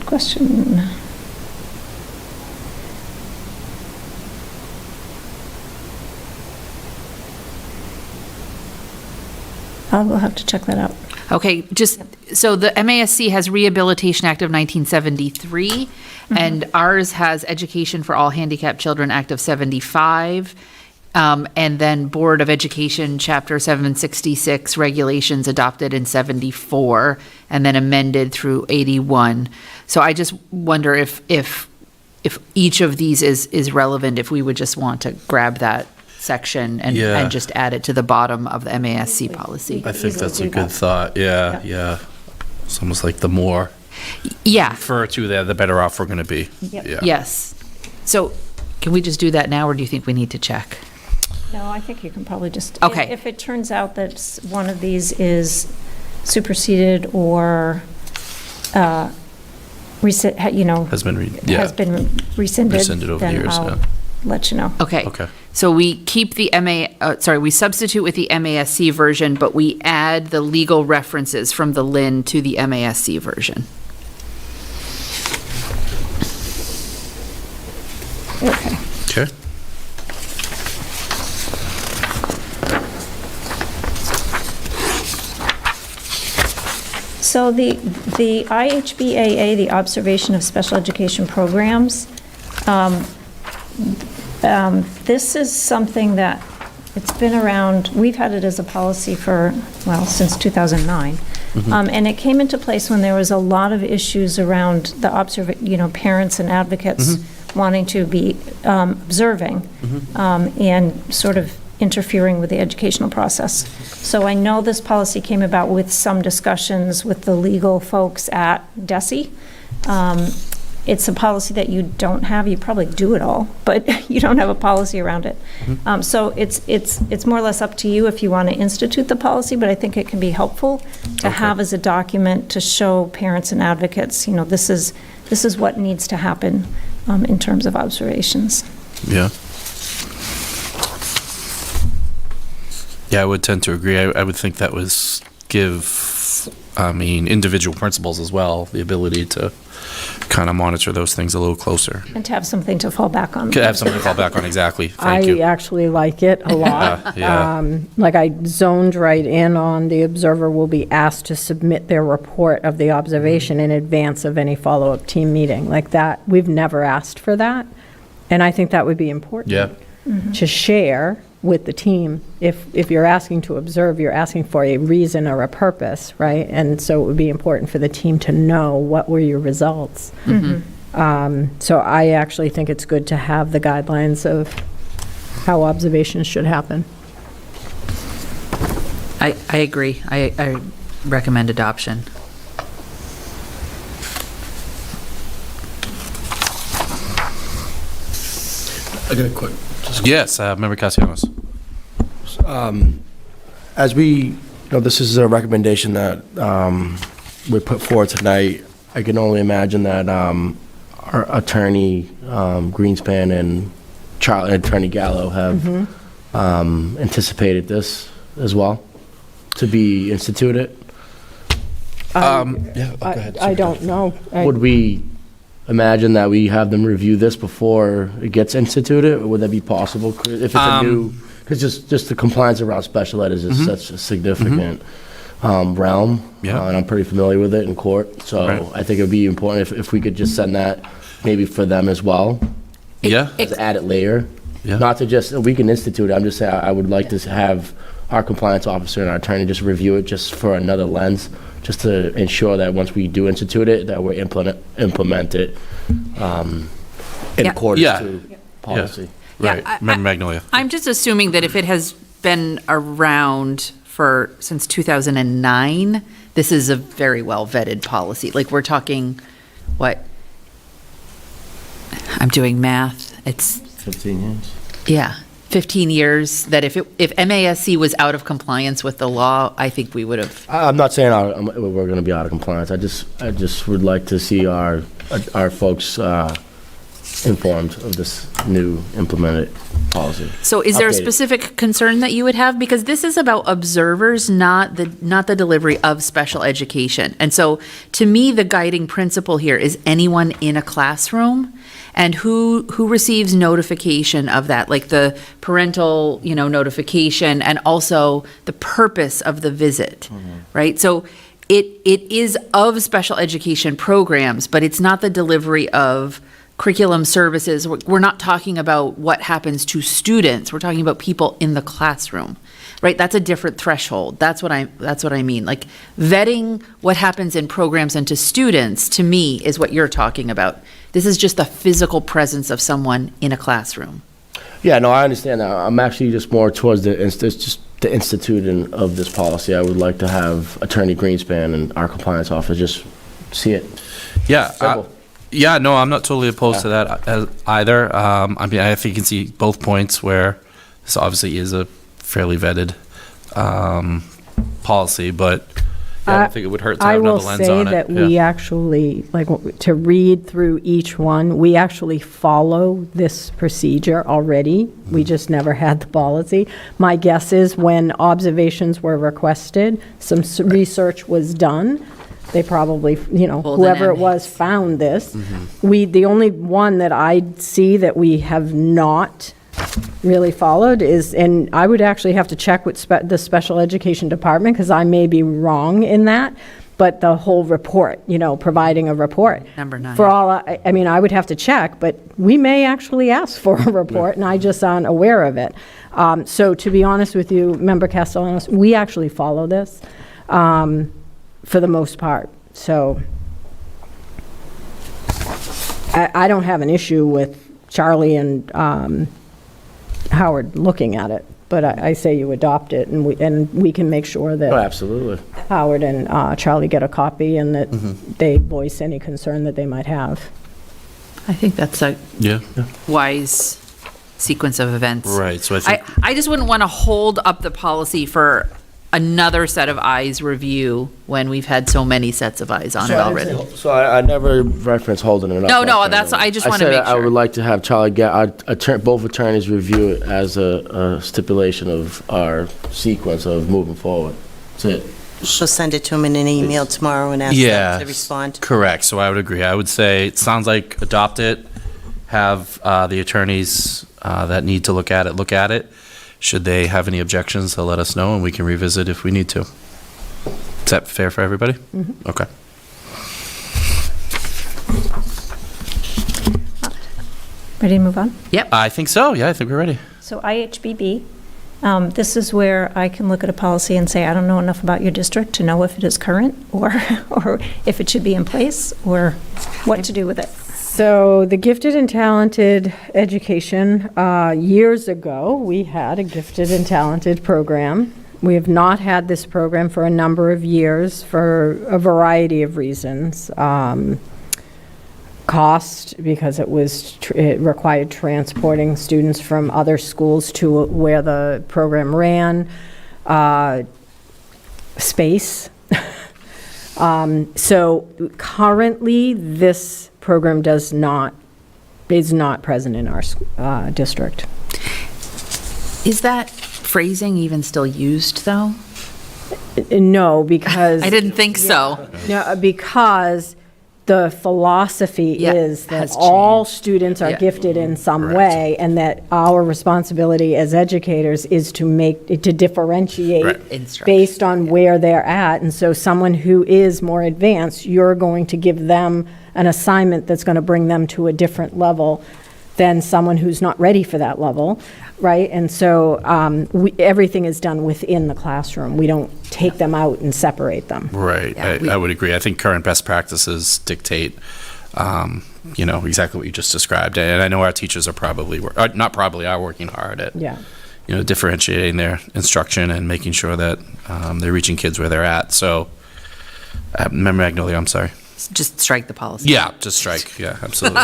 Good question. We'll have to check that out. Okay, just, so the MASC has Rehabilitation Act of 1973, and ours has Education for All Handicapped Children Act of 75, and then Board of Education, Chapter 766, regulations adopted in 74, and then amended through 81. So I just wonder if each of these is relevant, if we would just want to grab that section and just add it to the bottom of the MASC policy. I think that's a good thought. Yeah. It's almost like the more refer to there, the better off we're going to be. Yep. Yeah. Yes. So can we just do that now, or do you think we need to check? No, I think you can probably just. Okay. If it turns out that one of these is superseded or, has been Has been rescinded over then the years. I'll let you know. Okay. Okay. So we keep the we substitute with the MASC version, but we add the legal references from the Lynn to the MASC version. Okay. Okay. So the IHBAA, the Observation of Special Education Programs, this is something that it's been around, we've had it as a policy since 2009. And it came into place when there was a lot of issues around the parents and advocates wanting to be observing and sort of interfering with the educational process. So I know this policy came about with some discussions with the legal folks at DESE. It's a policy that you don't have. You probably do it all, but you don't have a policy around it. So it's more or less up to you if you want to institute the policy, but I think it can be helpful to have as a document to show parents and advocates, this is what needs to happen in terms of observations. Yeah. Yeah, I would tend to agree. I would think that was give, individual principals as well, the ability to kind of monitor those things a little closer. And to have something to fall back on. Could have something to fall back on, exactly. Thank you. I actually like it a lot. Yeah. Like I zoned right in on the observer will be asked to submit their report of the observation in advance of any follow-up team meeting. Like that, we've never asked for that. And I think that would be important. Yeah. To share with the team. If you're asking to observe, you're asking for a reason or a purpose, right? And so it would be important for the team to know what were your results. So I actually think it's good to have the guidelines of how observations should happen. I agree. I recommend adoption. I got a quick. Yes, Member Castellanos. As this is a recommendation that we put forward tonight. I can only imagine that our attorney Greenspan and Attorney Gallo have anticipated this as well to be instituted. Go ahead. I don't know. Would we imagine that we have them review this before it gets instituted? Or would that be possible? If it's a new, because just the compliance around special ed is just such a significant realm. Yeah. And I'm pretty familiar with it in court. So I think it would be important if we could just send that maybe for them as well. Yeah. As an added layer. Yeah. Not to just, we can institute it. I'm just saying I would like to have our compliance officer and our attorney just review it just for another lens, just to ensure that once we do institute it, that we implement it in accordance to policy. Right. Member Magnolia. I'm just assuming that if it has been around since 2009, this is a very well vetted policy. Like we're talking, I'm doing math. It's 15 years. Yeah, 15 years, that if MASC was out of compliance with the law, I think we would have. I'm not saying we're going to be out of compliance. I just would like to see our folks informed of this new implemented policy. So is there a Updated. specific concern that you would have? Because this is about observers, not the delivery of special education. And so, to me, the guiding principle here is anyone in a classroom, and who receives notification of that, like the parental, notification, and also the purpose of the visit, right? So it is of special education programs, but it's not the delivery of curriculum services. We're not talking about what happens to students. We're talking about people in the classroom, right? That's a different threshold. That's what I mean. Like, vetting what happens in programs and to students, to me, is what you're talking about. This is just the physical presence of someone in a classroom. Yeah, no, I understand that. I'm actually just more towards the instituting of this policy. I would like to have Attorney Greenspan and our compliance officer just see it. Yeah. Simple. Yeah, no, I'm not totally opposed to that either. I mean, I think you can see both points where this obviously is a fairly vetted policy, but I don't think it would hurt to have another lens on it. I will say that we actually, to read through each one, we actually follow this procedure already. We just never had the policy. My guess is when observations were requested, some research was done. They probably, whoever it was found this. The only one that I see that we have not really followed is, and I would actually have to check with the special education department, because I may be wrong in that, but the whole report, providing a report. Number 9. For all, I mean, I would have to check, but we may actually ask for a report, and I just aren't aware of it. So to be honest with you, Member Castellanos, we actually follow this. For the most part. So I don't have an issue with Charlie and Howard looking at it, but I say you adopt it, and we can make sure Oh, that absolutely. Howard and Charlie get a copy, and that they voice any concern that they might have. I think that's a wise sequence of events. Right, so I think, I just wouldn't want to hold up the policy for another set of eyes review when we've had so many sets of eyes on it already. So I never referenced holding it up. No, like that. I just want to make I would sure. like to have Charlie get both attorneys review it as a stipulation of our sequence of moving forward. That's it. She'll send it to him in an email tomorrow and ask them to respond. Correct, so I would agree. I would say, it sounds like adopt it, have the attorneys that need to look at it. Should they have any objections, they'll let us know, and we can revisit if we need to. Is that fair for everybody? Okay. Ready to move on? Yep. I think so, yeah, I think we're ready. So IHBB, this is where I can look at a policy and say, I don't know enough about your district to know if it is current, or if it should be in place, or what to do with it. So the gifted and talented education, years ago, we had a gifted and talented program. We have not had this program for a number of years for a variety of reasons. Cost, because it required transporting students from other schools to where the program ran. Space. So currently, this program is not present in our district. Is that phrasing even still used, though? No, because I didn't think so. no, because the philosophy is that has all changed. students are Yeah. gifted in some Correct. way, and that our responsibility as educators is to differentiate Right. Instruction. based on where they're at. And so someone who is more advanced, you're going to give them an assignment that's going to bring them to a different level than someone who's not ready for that level, right? And so everything is done within the classroom. We don't take them out and separate them. Right, Yeah, I would agree. I think current best practices dictate, exactly what you just described. And I know our teachers are are working hard at, Yeah. differentiating their instruction and making sure that they're reaching kids where they're at. So, Member Magnolia, I'm sorry. Just strike the policy. Yeah, just strike. Yeah, absolutely.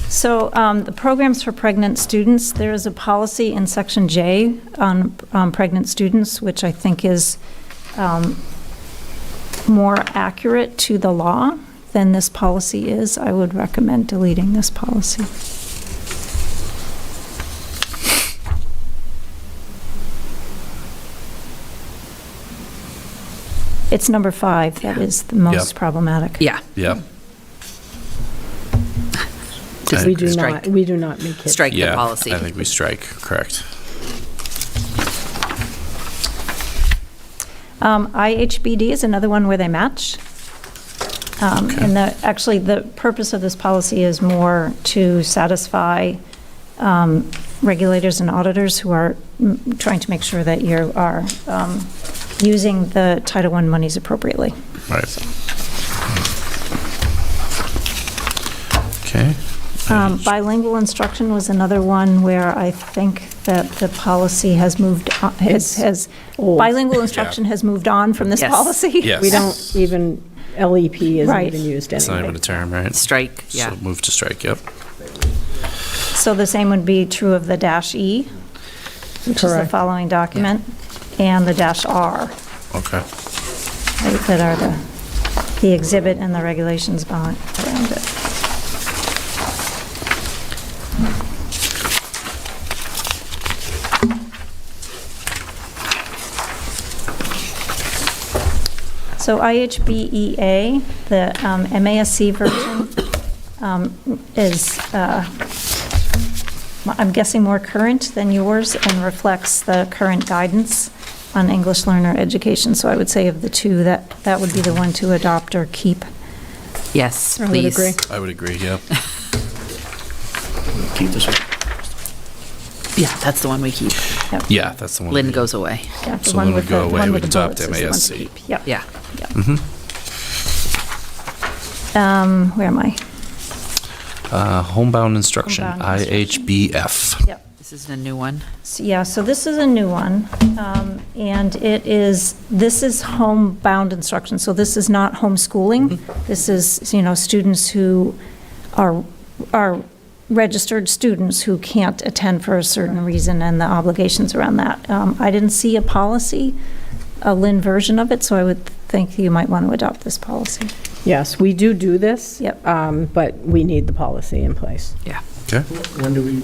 So the programs for pregnant students, there is a policy in Section J on pregnant students, which I think is more accurate to the law than this policy is. I would recommend deleting this policy. it's number 5 that is the most problematic. Yeah. Yeah. Just We do strike. not, we do not make kids. Strike the Yeah, policy. I think we strike, correct. IHBD is another one where they match. And actually, the purpose of this policy is more to satisfy regulators and auditors who are trying to make sure that you are using the Title I monies appropriately. Right. Okay. Bilingual instruction was another one where I think that the policy has moved, old. bilingual instruction has moved on from this Yes. policy. Yes. We don't even, LEP isn't Right. even used It's not anyway. even a term, right? Strike, yeah. So move to strike, yep. So the same would be true of the -E, which is the Correct. following document, and the -R, Okay. right, that are the exhibit and the regulations around it. So IHBEA, the MASC version, is, I'm guessing, more current than yours and reflects the current guidance on English learner education. So I would say of the two, that would be the one to adopt or keep. Yes, I would please. agree. I would agree, yep. Keep this one. Yeah, that's the one we keep. Yeah, that's the one. Lynn we- goes away. Yeah, the So one when we with the- go the away, one we'd with the adopt bullets is the one to MASC. keep. Yep. Yeah. Where am I? Homebound instruction, Homebound instruction. IHBF. Yep. This is a new one. Yeah, so this is a new one, and this is homebound instruction, so this is not homeschooling. This is, students who are registered students who can't attend for a certain reason and the obligations around that. I didn't see a policy, a Lynn version of it, so I would think you might want to adopt this policy. Yes, we do this. Yep. But we need the policy in place. Yeah. Okay. When do we?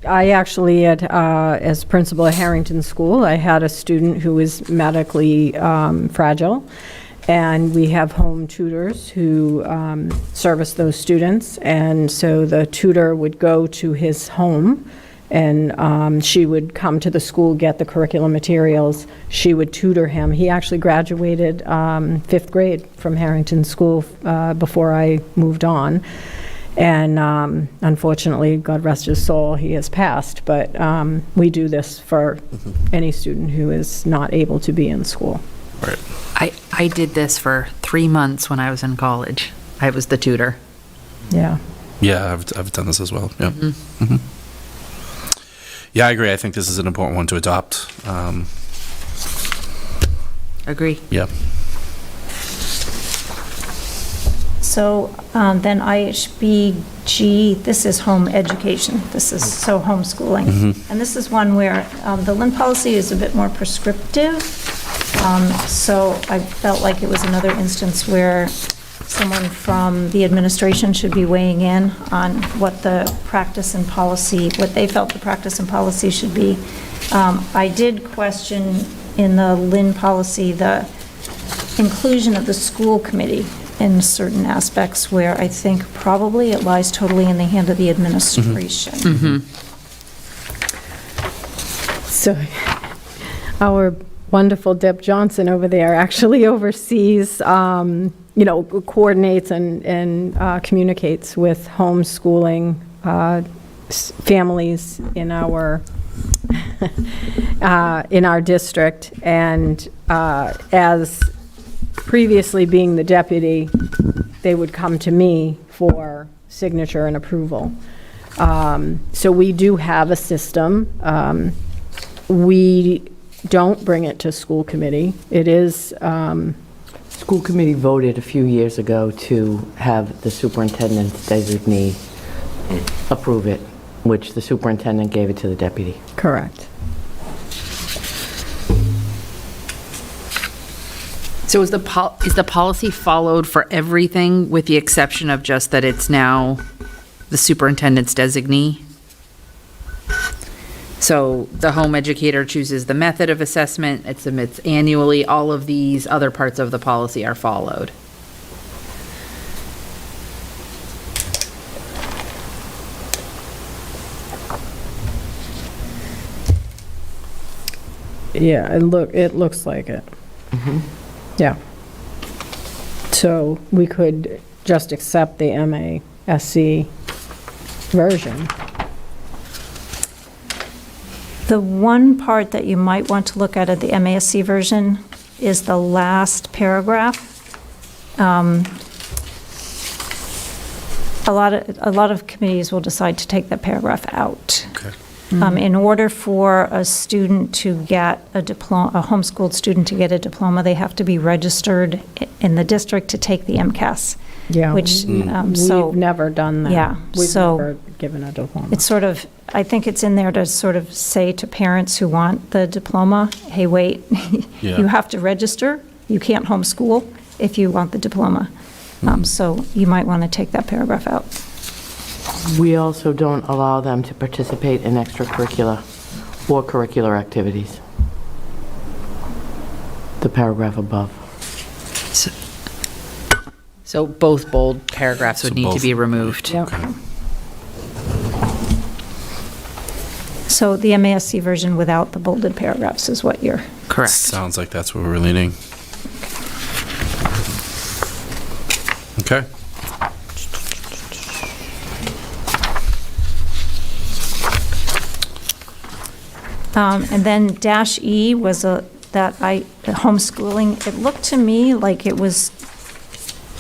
I actually, as principal at Harrington School, I had a student who was medically fragile, and we have home tutors who service those students, and so the tutor would go to his home, and she would come to the school, get the curriculum materials. She would tutor him. He actually graduated 5th grade from Harrington School before I moved on. And unfortunately, God rest his soul, he has passed. But we do this for any student who is not able to be in school. Right. I did this for 3 months when I was in college. I was the tutor. Yeah. Yeah, I've done this as well, yeah. Mhm. Yeah, I agree. I think this is an important one to adopt. Agree. Yeah. So then IHBG, this is home education. This is so homeschooling. And this is one where the Lynn policy is a bit more prescriptive. So I felt like it was another instance where someone from the administration should be weighing in on what the practice and policy, what they felt the practice and policy should be. I did question in the Lynn policy the inclusion of the school committee in certain aspects where I think probably it lies totally in the hand of the administration. So our wonderful Deb Johnson over there actually oversees, coordinates and communicates with homeschooling families in our district. And as previously being the deputy, they would come to me for signature and approval. So we do have a system. We don't bring it to school committee. It is, School committee voted a few years ago to have the superintendent's designee approve it, which the superintendent gave it to the deputy. correct. So is the policy followed for everything with the exception of just that it's now the superintendent's designee? So the home educator chooses the method of assessment, it submits annually, all of these other parts of the policy are followed. Yeah, it looks like it. Yeah. So we could just accept the MASC version. The one part that you might want to look at the MASC version is the last paragraph. A lot of committees will decide to take that paragraph out. Okay. In order for a student to get a diploma, a homeschooled student to get a diploma, they have to be registered in the district to take the MCAS. Yeah. Which, We've never done that. Yeah, We've so never given a diploma. it's sort of, I think it's in there to sort of say to parents who want the diploma, hey, wait, Yeah. you have to register, you can't homeschool if you want the diploma. So you might want to take that paragraph out. We also don't allow them to participate in extracurricular or curricular activities. The paragraph above. So both bold paragraphs would So need to both- be removed. Yep. So the MASC version without the bolded paragraphs is what you're, Correct. Sounds like that's where we're leaning. Okay. and then dash E was homeschooling. It looked to me like it was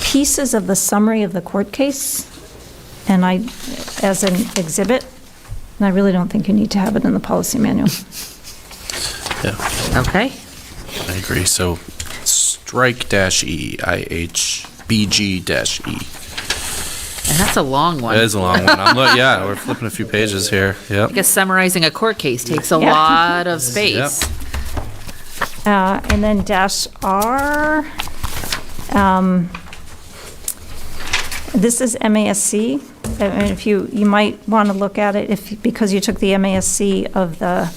pieces of the summary of the court case, and as an exhibit, and I really don't think you need to have it in the policy manual. Yeah, Okay. I agree. So strike dash E, IHBG dash E. And that's a long one. It is a long one. Yeah, we're flipping a few pages here. Yep. I guess summarizing a court case takes a Yeah. lot of space. And then dash R, this is MASC. I mean, if you might want to look at it because you took the MASC of the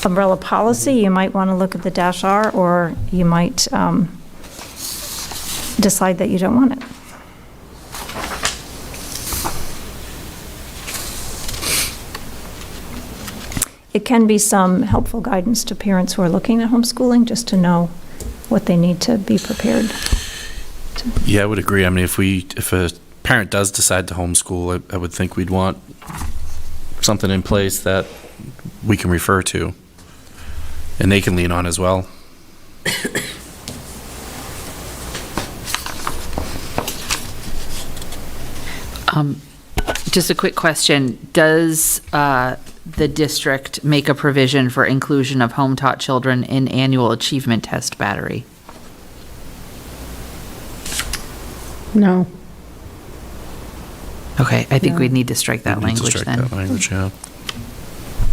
umbrella policy, you might want to look at the dash R, or you might decide that you don't want it. It can be some helpful guidance to parents who are looking at homeschooling, just to know what they need to be prepared. Yeah, I would agree. I mean, if a parent does decide to homeschool, I would think we'd want something in place that we can refer to and they can lean on as well. Just a quick question. Does the district make a provision for inclusion of home-taught children in annual achievement test battery? No. Okay, I think we'd need to strike that We need to language strike then. that language, yeah.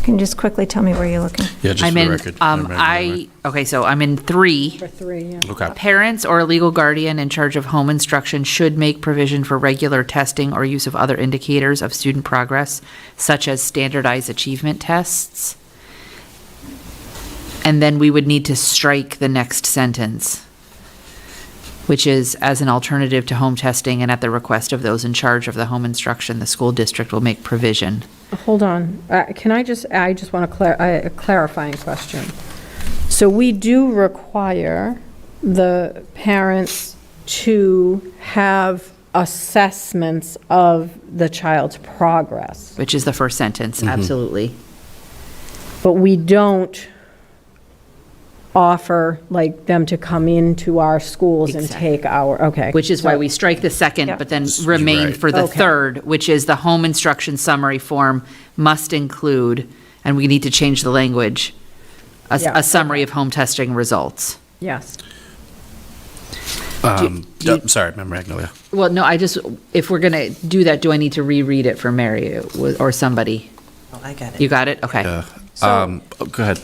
Can you just quickly tell me where you're looking? Yeah, just I'm for the in, record. okay, so I'm in 3. For 3, yeah. Okay. Parents or a legal guardian in charge of home instruction should make provision for regular testing or use of other indicators of student progress, such as standardized achievement tests. And then we would need to strike the next sentence, which is, as an alternative to home testing and at the request of those in charge of the home instruction, the school district will make provision. Hold on. I just want a clarifying question. So we do require the parents to have assessments of the child's progress, Which is the first sentence, absolutely. but we don't offer, like, them to come into our schools and Exactly. take okay. Which is why So- we strike the second, Yep. but then remain Right. for the Okay. third, which is the home instruction summary form must include, and we need to change the language, Yeah. a summary of home testing results. Yes. Sorry, Member Magnolia. Well, no, if we're going to do that, do I need to reread it for Mary or somebody? Oh, I got You it. got it? Okay. Yeah. So- Go ahead.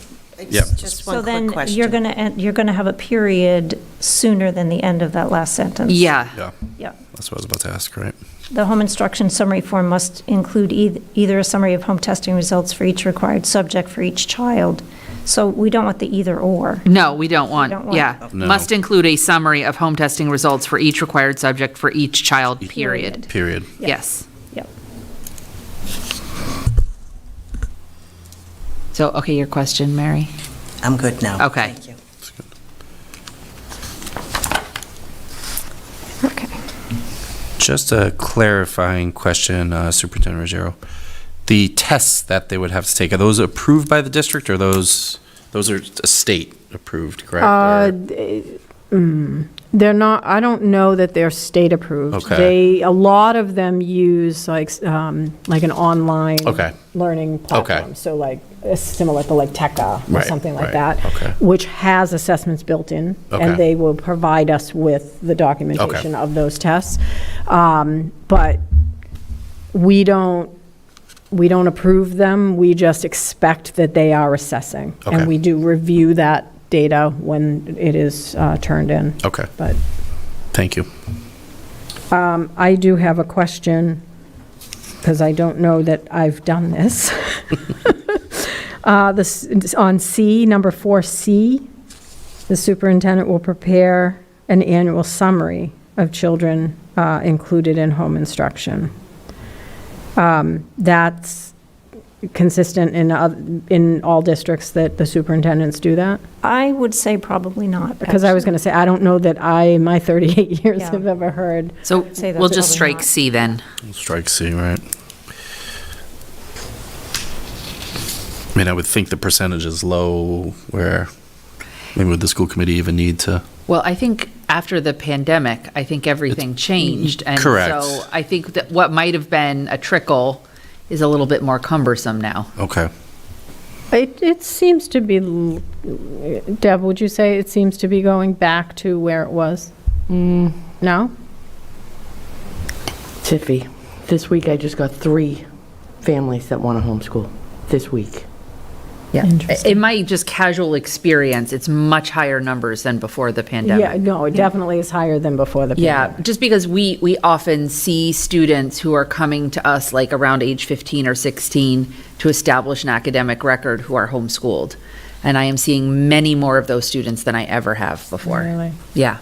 Yep. Just So one then quick question. you're going to have a period sooner than the end of that last sentence. Yeah. Yeah, Yeah. that's what I was about to ask, right? The home instruction summary form must include either a summary of home testing results for each required subject for each child. So we don't want the either or. No, we don't want, don't want- yeah. No. Must include a summary of home testing results for each required subject for each child, period. Period. Yes. Yep. So, okay, your question, Mary? I'm good now. Okay. Thank you. Okay. Just a clarifying question, Superintendent Ruggiero. The tests that they would have to take, are those approved by the district, or those are state approved, correct? Or- They're not, I don't know that they're state approved. Okay. A lot of them use like an online Okay. learning platform. So like similar to like Teka or Right, something like right, that, okay. which has assessments built in. Okay. And they will provide us with the documentation Okay. of those tests. But we don't approve them. We just expect that they are assessing. Okay. And we do review that data when it is turned in. Okay, But thank you. I do have a question, because I don't know that I've done this. On C, number 4C, the superintendent will prepare an annual summary of children included in home instruction. That's consistent in all districts that the superintendents do that? I would say probably not. Because I was going to say, I don't know that in my 38 years, Yeah. have ever heard. So say that's we'll just probably strike not. C then. Strike C, right? I mean, I would think the percentage is low, where maybe would the school committee even need to? Well, I think after the pandemic, I think everything changed. And correct. so I think that what might have been a trickle is a little bit more cumbersome now. Okay. It seems to be, Deb, would you say it seems to be going back to where it was? No? Tiffy, this week I just got 3 families that want to homeschool, this week. Yeah. Interesting. In my just casual experience, it's much higher numbers than before the pandemic. Yeah, no, it definitely is higher than before the Yeah, pandemic. just because we often see students who are coming to us like around age 15 or 16 to establish an academic record who are homeschooled. And I am seeing many more of those students than I ever have before. Really? Yeah.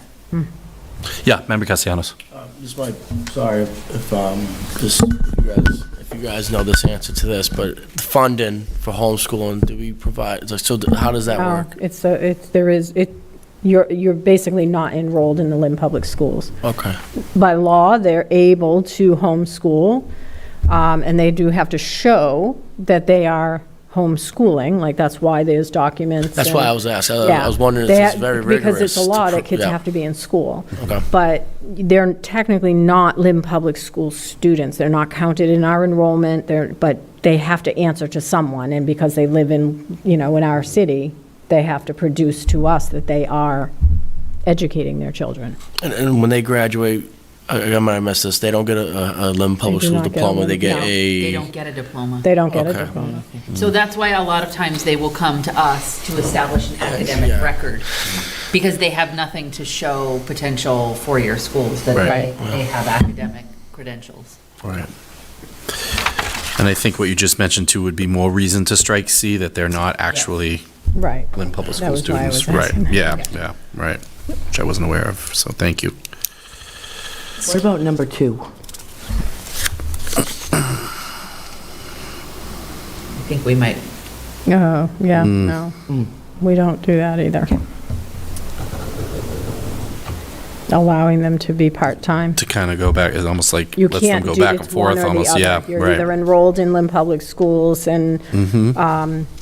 Yeah, Member Castellanos. This might, sorry if you guys know this answer to this, but the funding for homeschooling, do we provide, so how does that work? You're basically not enrolled in the Lynn Public Schools. Okay, By law, they're able to homeschool, and they do have to show that they are homeschooling, like that's why there's documents. that's and- why I was asking, Yeah. I was wondering if They it's ha- very rigorous. Because it's a law that kids yeah. have to be in school. Okay. But they're technically not Lynn Public School students. They're not counted in our enrollment, but they have to answer to someone, and because they live in our city, they have to produce to us that they are educating their children. And when they graduate, I might have missed this, they don't get a Lynn Public do School not get a diploma, they Lynn- get no. They a, don't get a diploma. They don't get a Okay. diploma. So that's why a lot of times they will come to us to establish an academic Yeah. record, because they have nothing to show potential four-year schools that Right. they have academic credentials. Right. And I think what you just mentioned too would be more reason to strike C, that they're not actually Right. Lynn Public That School was why I students. was Right, asking that. yeah, right. Which I wasn't aware of, so thank you. What about number 2? I think we might, Oh, yeah, no. We don't do that either. Allowing them to be part-time. To kind of go back, it's almost like, You lets them can't go do, back and it's one forth, or almost, the yeah, other. You're right. either enrolled in Lynn Public Schools and,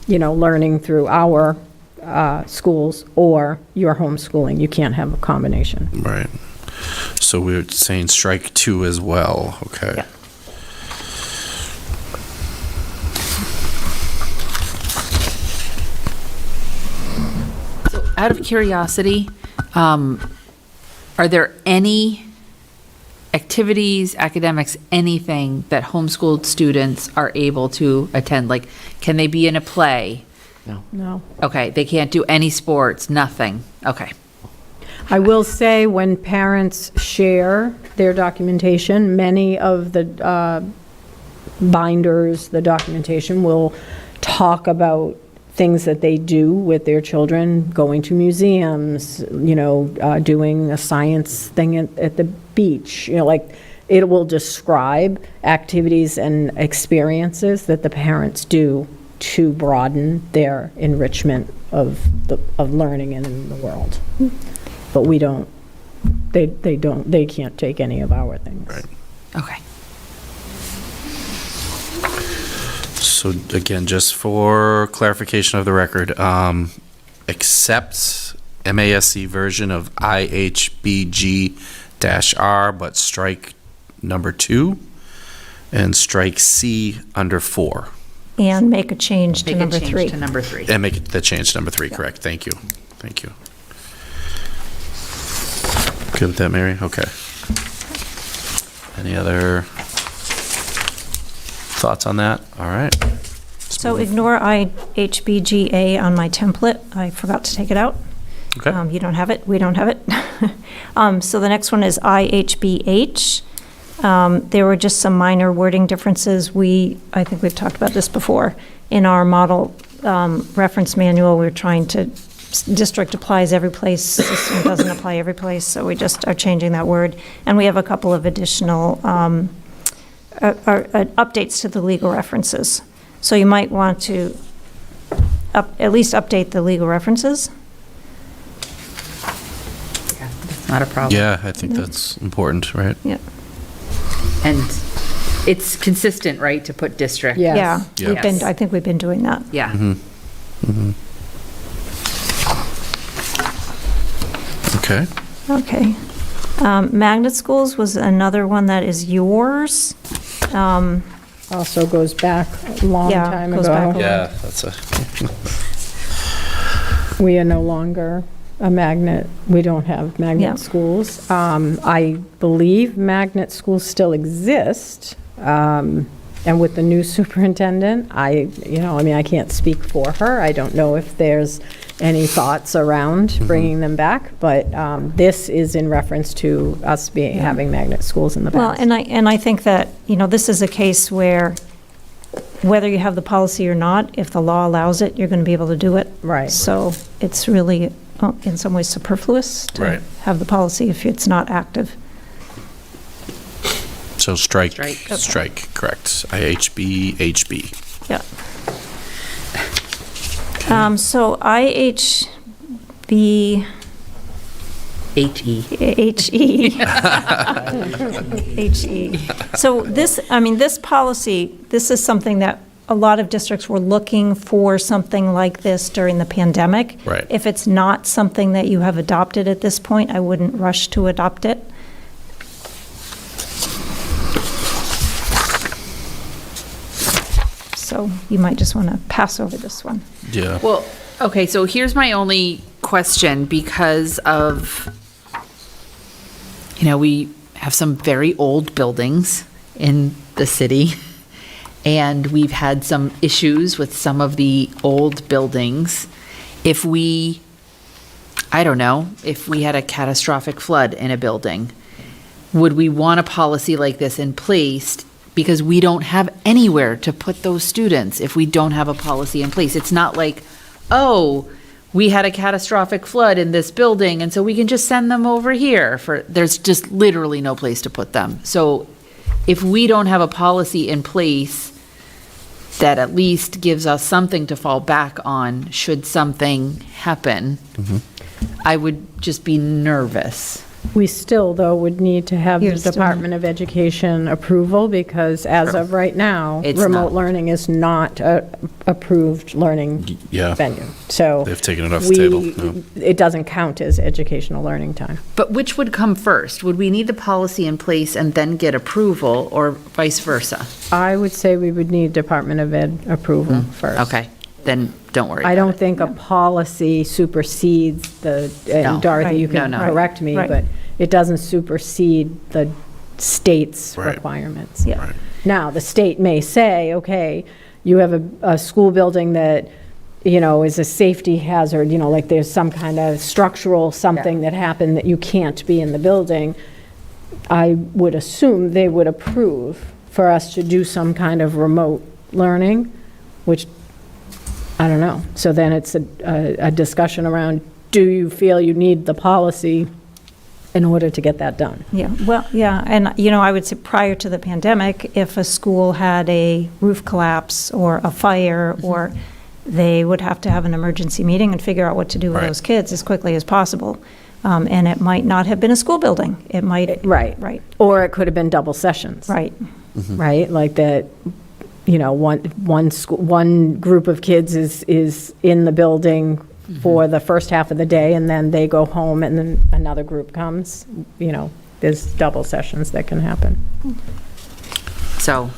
learning through our schools, or you're homeschooling. You can't have a combination. Right. So we're saying strike 2 as well, okay. Yeah. so out of curiosity, are there any activities, academics, anything that homeschooled students are able to attend? Like, can they be in a play? No. Okay, they can't do any sports, nothing. Okay. I will say, when parents share their documentation, many of the binders, the documentation will talk about things that they do with their children, going to museums, doing a science thing at the beach, like, it will describe activities and experiences that the parents do to broaden their enrichment of learning and in the world. But we don't, they can't take any of our things. Right. Okay. So again, just for clarification of the record, accept MASC version of IHBG-R, but strike number 2 and strike C under 4. And make a change to Make a number change 3. to number 3. And make the change to number 3, correct. Thank you. Thank you. Good with that, Mary? Okay. Any other thoughts on that? All right. So ignore IHBGA on my template. I forgot to take it out. Okay. You don't have it, we don't have it. So the next one is IHBH. There were just some minor wording differences. I think we've talked about this before. In our model reference manual, we're trying to, district applies every place, system doesn't apply every place, so we just are changing that word. And we have a couple of additional updates to the legal references. So you might want to at least update the legal references. That's not a problem. Yeah, I think that's important, right? Yeah. And it's consistent, right, to put district? Yeah. Yeah, Yes. I think we've been doing that. Yeah. Okay. Okay. Magnet schools was another one that is yours. Also goes back a long Yeah, time goes back ago. a Yeah, that's a, We are no longer a magnet, we don't have Yeah. magnet schools. I believe magnet schools still exist, and with the new superintendent, I can't speak for her. I don't know if there's any thoughts around bringing them back, but this is in reference to us having magnet schools in the Well, past. and I think that, this is a case where whether you have the policy or not, if the law allows it, you're going to be able to do it. Right. So it's really, in some ways, superfluous to Right. have the policy if it's not active. so strike, Strike. strike, correct. IHBHB. Yeah. So IHB. HE. HE. HE. So this policy, this is something that a lot of districts were looking for, something like this during the pandemic. Right. If it's not something that you have adopted at this point, I wouldn't rush to adopt it. So you might just want to pass over this one. Yeah. Well, okay, so here's my only question because of, we have some very old buildings in the city, and we've had some issues with some of the old buildings. If we had a catastrophic flood in a building, would we want a policy like this in place? Because we don't have anywhere to put those students if we don't have a policy in place. It's not like, oh, we had a catastrophic flood in this building, and so we can just send them over here. There's just literally no place to put them. So if we don't have a policy in place that at least gives us something to fall back on should something happen, I would just be nervous. We still, though, would need to have the You're still- Department of Education approval, because as of right now, It's remote not. learning is not a approved learning Yeah. venue. So They've taken it off the table. No. it doesn't count as educational learning time. But which would come first? Would we need the policy in place and then get approval, or vice versa? I would say we would need Department of Ed approval first. Okay, then don't worry I about don't it. think a policy supersedes No. and Dorothy, you Right. can No. correct me, Right. but it doesn't supersede the state's Right. requirements. Yeah. Now, the state may say, okay, you have a school building that is a safety hazard, like there's some kind of structural something that happened that you can't be in the building, I would assume they would approve for us to do some kind of remote learning, which, I don't know. So then it's a discussion around, do you feel you need the policy in order to get that done? Yeah, well, yeah, and, I would say prior to the pandemic, if a school had a roof collapse or a fire, or they would have to have an emergency meeting and figure out what to do with Right. those kids as quickly as possible. And it might not have been a school building. It might. Right. Right, Or it could have been double sessions. right. Right? Like that, one group of kids is in the building for the first half of the day, and then they go home, and then another group comes. There's double sessions that can happen. So,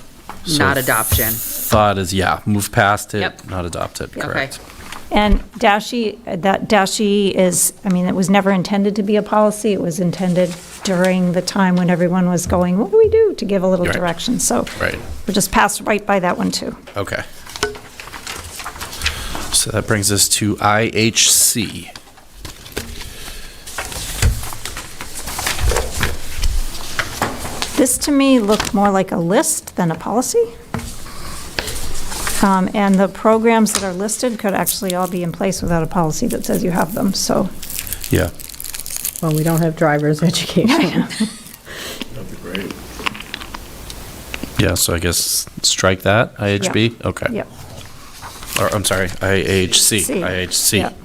not adoption. Thought is, move past it, Yep. not adopt it, Okay. correct. And DASHE is, it was never intended to be a policy. It was intended during the time when everyone was going, what do we do, to give a little Right. direction. So Right. we'll just pass right by that one, too. Okay. So that brings us to IHC. This, to me, looked more like a list than a policy. And the programs that are listed could actually all be in place without a policy that says you have them, so. Yeah. Well, we don't have driver's education. Yeah, so I guess strike that, IHB? Okay. Yep. Or, I'm sorry, IHC, C. IHC. Yep.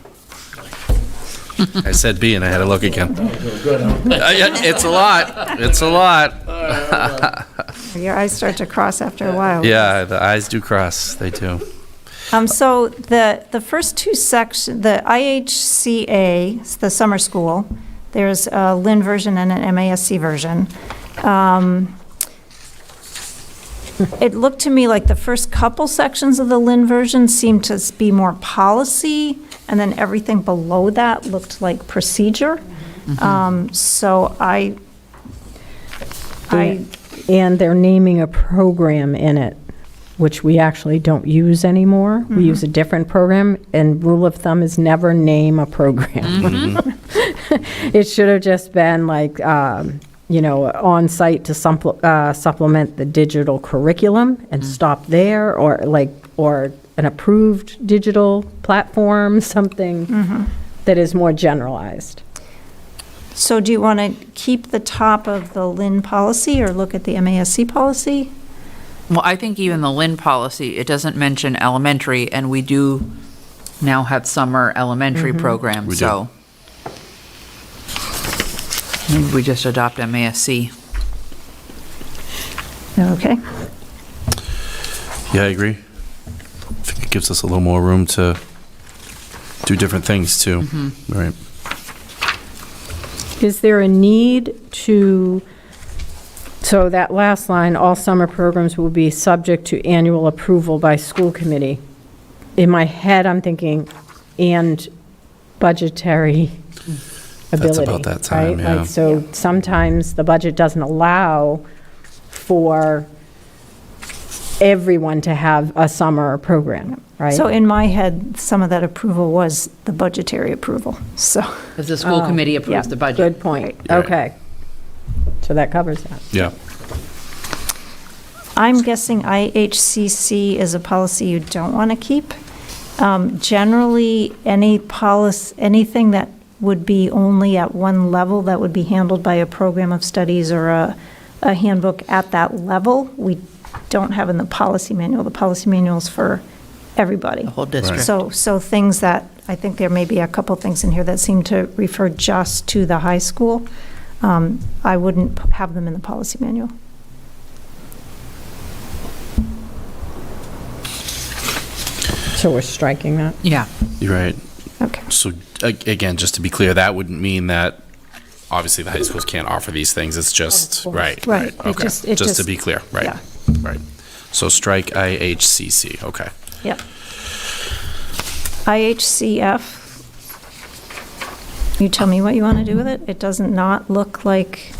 I said B and I had to look again. Yeah, it's a lot, it's a lot. Your eyes start to cross after a while. Yeah, the eyes do cross, they do. So the first two sections, the IHCA, it's the summer school, there's a Lynn version and an MASC version. It looked to me like the first couple sections of the Lynn version seemed to be more policy, and then everything below that looked like procedure. So And they're naming a program in it, which we actually don't use anymore. We use a different program, and rule of thumb is never name a program. It should have just been like, on-site to supplement the digital curriculum and stop there, or an approved digital platform, something that is more generalized. So do you want to keep the top of the Lynn policy or look at the MASC policy? Well, I think even the Lynn policy, it doesn't mention elementary, and we do now have summer elementary programs, We do. so. Maybe we just adopt MASC. Okay. Yeah, I agree. I think it gives us a little more room to do different things too, right? Is there a need to, so that last line, all summer programs will be subject to annual approval by school committee. In my head, I'm thinking, and budgetary ability. about that time, right? yeah. Like, so sometimes the budget doesn't allow for everyone to have a summer program, right? So in my head, some of that approval was the budgetary approval, so. Because the school committee yeah, approves the budget. Good point. Right. Okay. So that covers that. Yeah. I'm guessing IHCC is a policy you don't want to keep. Generally, any policy, anything that would be only at one level, that would be handled by a program of studies or a handbook at that level, we don't have in the policy manual. The policy manual's for everybody. The whole district. So things that, I think there may be a couple things in here that seem to refer just to the high school. I wouldn't have them in the policy manual. So we're striking that? Yeah. You're right. Okay. So again, just to be clear, that wouldn't mean that obviously the high schools can't offer these things. It's just, right, Right. right. It Okay. just- Just to be clear, right, yeah. right. So strike IHCC, okay. Yep. IHCF, you tell me what you want to do with it. It does not look like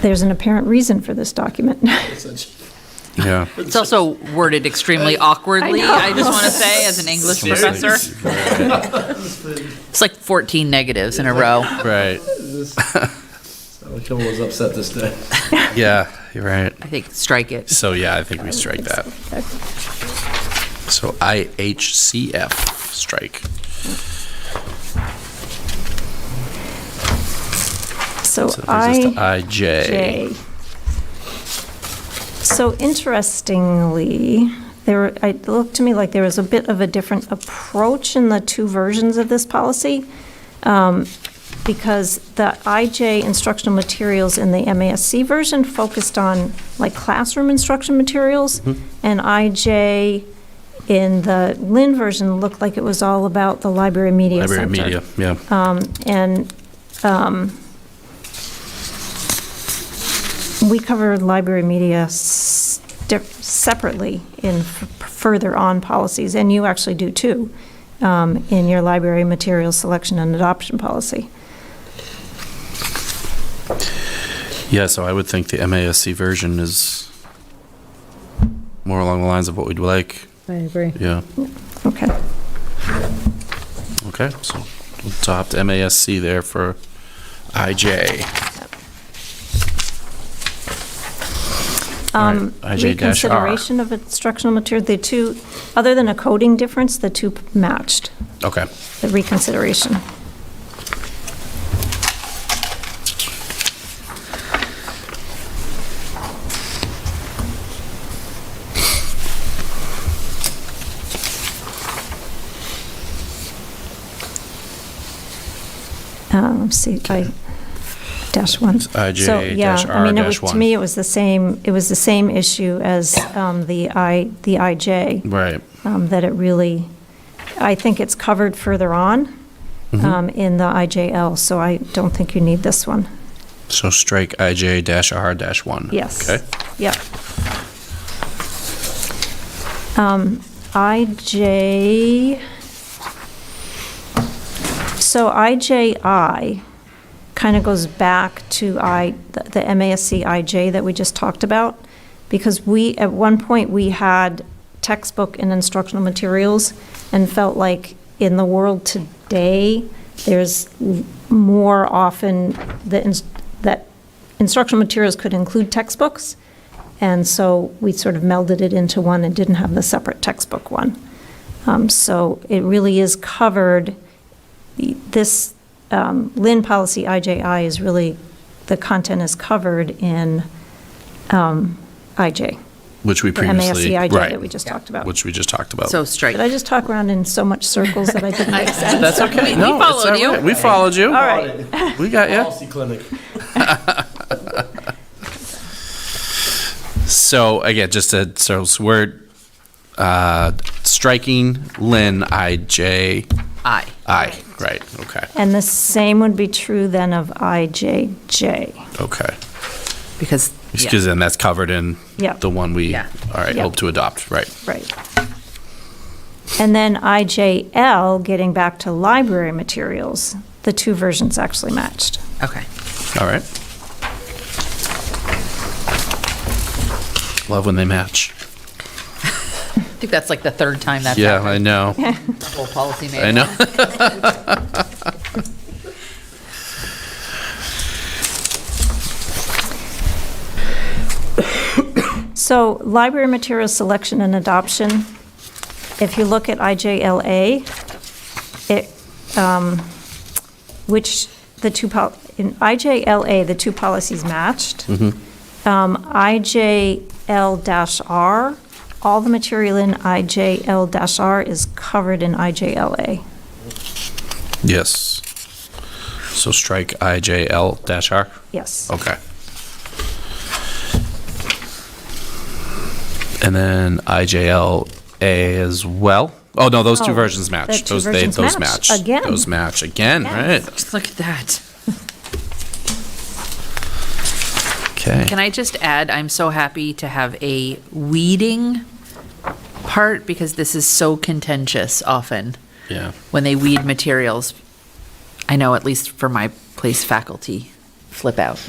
there's an apparent reason for this document. Yeah. It's also worded extremely awkwardly, I just want to say, as an English professor. It's like 14 negatives in a row. Right. Someone was upset this day. Yeah, you're right. I think strike it. So, yeah, I think we strike that. So IHCF, strike. So So there's just IJ. J. So interestingly, it looked to me like there was a bit of a different approach in the two versions of this policy, because the IJ instructional materials in the MASC version focused on like classroom instruction materials, and IJ in the Lynn version looked like it was all about the library media center. Library media, yeah. We covered library media separately in further on policies, and you actually do too, in your library materials selection and adoption policy. Yeah, so I would think the MASC version is more along the lines of what we'd like. I agree. Yeah. Okay. Okay, so we'll adopt MASC there for IJ. All right, IJ-R. Reconsideration of instructional material, the two, other than a coding difference, the two matched, Okay. the reconsideration. Let's see, -1. IJ So, yeah, I mean, -R-1. to me, it was the same issue as the IJ. Right. That it really, I think it's covered further on in the IJL, so I don't think you need this one. So strike IJ-R-1. Yes. Okay. Yep. IJ, so IJI kind of goes back to the MASC IJ that we just talked about, because at one point, we had textbook and instructional materials and felt like in the world today, there's more often that instructional materials could include textbooks. And so we sort of melded it into one and didn't have the separate textbook one. So it really is covered. This Lynn policy IJI is really, the content is covered in IJ. Which we The previously, MASC IJ right, that we just talked about. which we just talked about. So strike. Did I just talk around in so much circles that I didn't make sense? That's okay. No, it's followed all you. right. We followed you. All right. We got you. Policy clinic. So again, so we're striking Lynn IJ. I. Right, okay, And the same would be true then of IJJ. okay. Because, yeah. Because then that's covered in Yeah. the one we, Yeah. all right, Yeah. hope to adopt, right. Right. And then IJL, getting back to library materials, the two versions actually matched. Okay. All right. Love when they match. I think that's like the third time that's Yeah, happened. I know. The whole policy manual. I know. So library materials selection and adoption, if you look at IJLA, which in IJLA, the two policies matched. IJL-R, all the material in IJL-R is covered in IJLA. Yes. So strike IJL-R? Yes. Okay. And then IJLA as well? Oh, no, those two Oh, versions the match. two Those versions match. match again. Those match again, Yes. right? Just look at that. Okay. Can I just add, I'm so happy to have a weeding part because this is so contentious often Yeah. when they weed materials. I know, at least for my place, faculty flip out.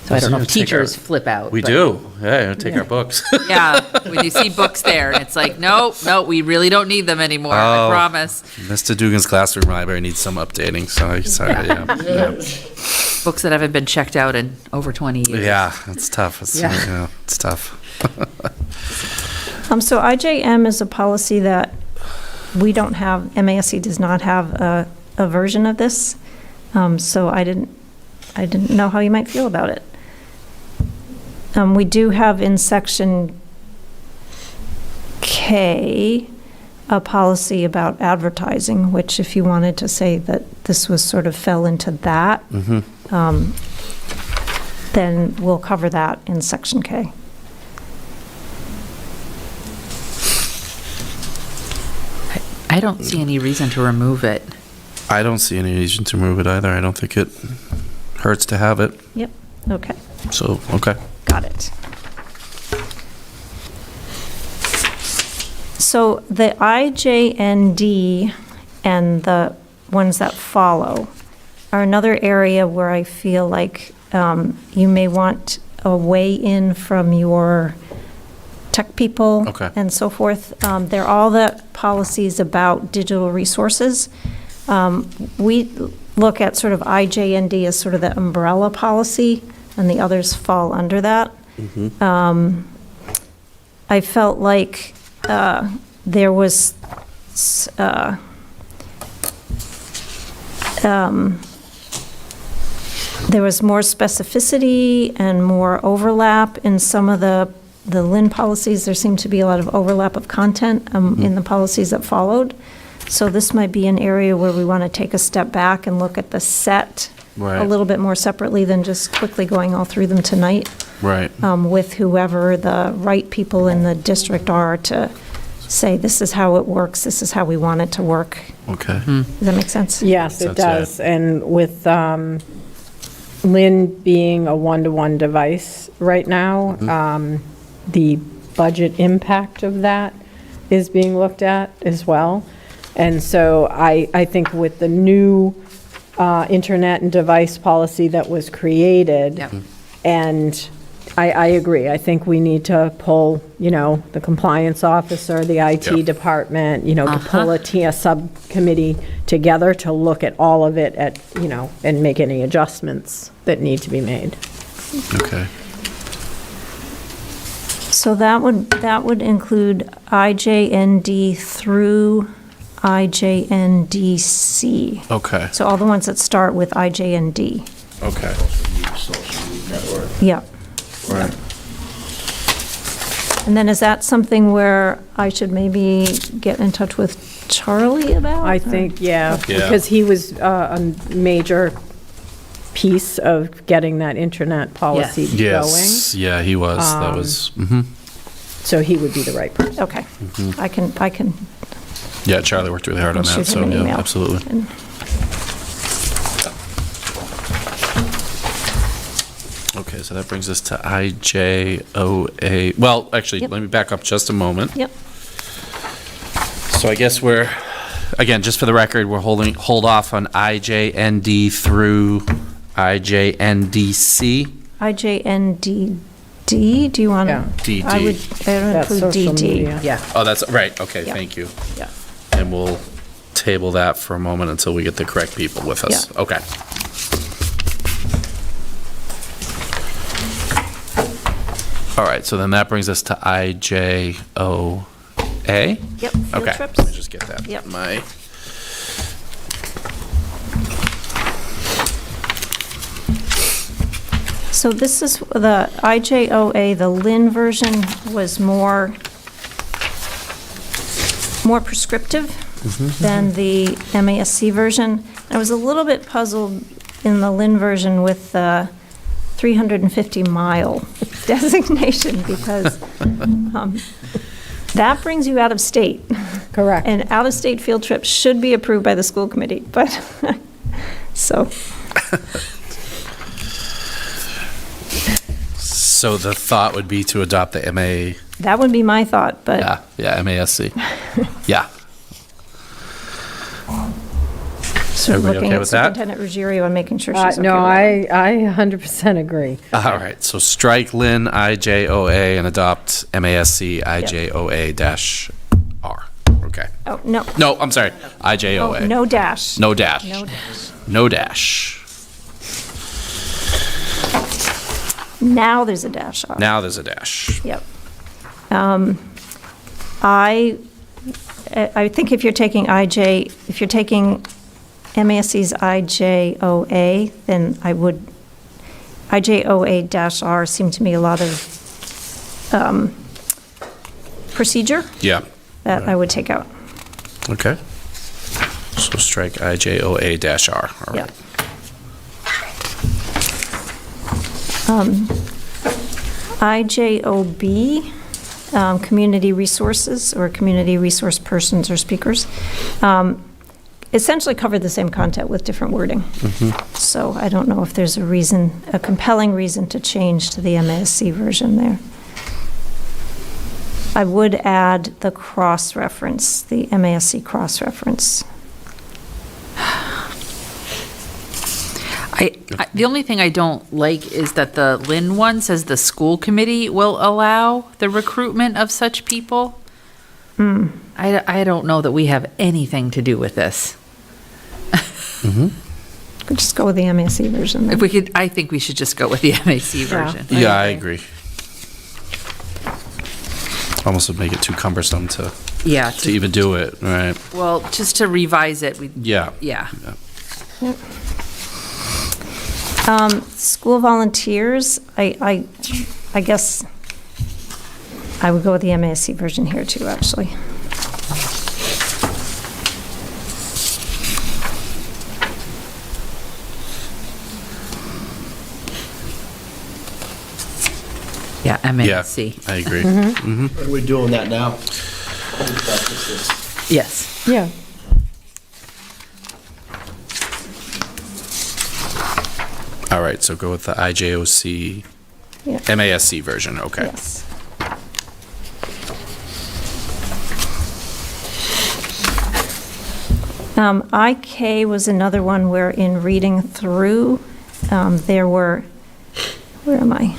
So I don't know if Take our- teachers flip out. We but- do. Yeah, take our books. Yeah, when you see books there, and it's like, no, we really don't need them anymore, I Oh. promise. Mr. Dugan's classroom library needs some updating. Sorry. Yeah. Books that haven't been checked out in over 20 years. Yeah, it's tough. Yeah. It's tough. So IJM is a policy that we don't have, MASC does not have a version of this. So I didn't know how you might feel about it. We do have in section K, a policy about advertising, which if you wanted to say that this was sort of fell into that, then we'll cover that in section K. I don't see any reason to remove it. I don't see any reason to move it either. I don't think it hurts to have it. Yep, okay. So, okay. Got it. So the IJND and the ones that follow are another area where I feel like you may want a weigh-in from your tech people Okay. and so forth. They're all the policies about digital resources. We look at sort of IJND as sort of the umbrella policy, and the others fall under that. I felt like there was more specificity and more overlap in some of the Lynn policies. There seemed to be a lot of overlap of content in the policies that followed. So this might be an area where we want to take a step back and look at the set a Right. little bit more separately than just quickly going all through them tonight, Right. with whoever the right people in the district are to say, this is how it works, this is how we want it to work. Okay. Does that make sense? Yes, That's it does. And with Lynn being a one-to-one device right now, the budget impact of that is being looked at as well. And so I think with the new internet and device policy that was created, Yep. and I agree, I think we need to pull, the compliance officer, the IT Yep. department, to pull a subcommittee together to look at all of it and make any adjustments that need to be made. Okay. So that would include IJND through IJNDC. Okay. So all the ones that start with IJND. Okay. Yeah. Right. And then is that something where I should maybe get in touch with Charlie about? I think, yeah, Yeah. because he was a major piece of getting that internet policy going. Yes. Yeah, he was. That was. So he would be the right person. Okay. I can Yeah, Charlie worked really hard on that. shoot So him an yeah, email. absolutely. And- Okay, so that brings us to IJOA. Well, actually, Yep. let me back up just a moment. Yep. So I guess again, just for the record, hold off on IJND through IJNDC. IJNDD, do you want Yeah. to? DD. I would That's include social DD. media. Yeah. Oh, that's right. Okay, Yeah. thank you. Yeah. And we'll table that for a moment until we get the correct people with us. Yeah. Okay. All right, so then that brings us to IJOA. Yep, field Okay, trips. let me just get that. Yep. So this is the IJOA, the Lynn version was more prescriptive than the MASC version. I was a little bit puzzled in the Lynn version with the 350-mile designation because that brings you out of state. Correct. And out-of-state field trips should be approved by the school committee, but, so, So the thought would be to adopt the that would be my thought, but MASC. Yeah. So Everybody looking okay at with that? Superintendent Ruggiero and making sure she's okay with No, that. I 100% agree. All right, so strike Lynn, IJOA, and adopt MASC, IJOA-R. Okay. Oh, no. No, I'm sorry, Oh, IJOA. no dash. No dash. No dash. No dash. Now there's a dash off. Now there's a dash. Yep. I think if you're taking MASC's IJOA, then I would, IJOA-R seemed to me a lot of procedure Yeah, that I would take out. okay. So strike IJOA-R. All Yeah. right. IJOB, community resources or community resource persons or speakers, essentially cover the same content with different wording. So I don't know if there's a reason, a compelling reason to change to the MASC version there. I would add the cross-reference, the MASC cross-reference. The only thing I don't like is that the Lynn one says the school committee will allow the recruitment of such people. I don't know that we have anything to do with this. Could just go with the MASC version then. If we could, I think we should just go with the MAC version. Yeah, I agree. Almost would make it too cumbersome to Yeah, even do it, right? well, just to revise it, Yeah. yeah. School volunteers, I guess I would go with the MASC version here too, actually. Yeah, Yeah, MAC. I agree. Are we doing that now? Yes. Yeah. All right, so go with the IJOC, Yeah. MASC version, okay. Yes. IK was another one where in reading through, there were, where am I?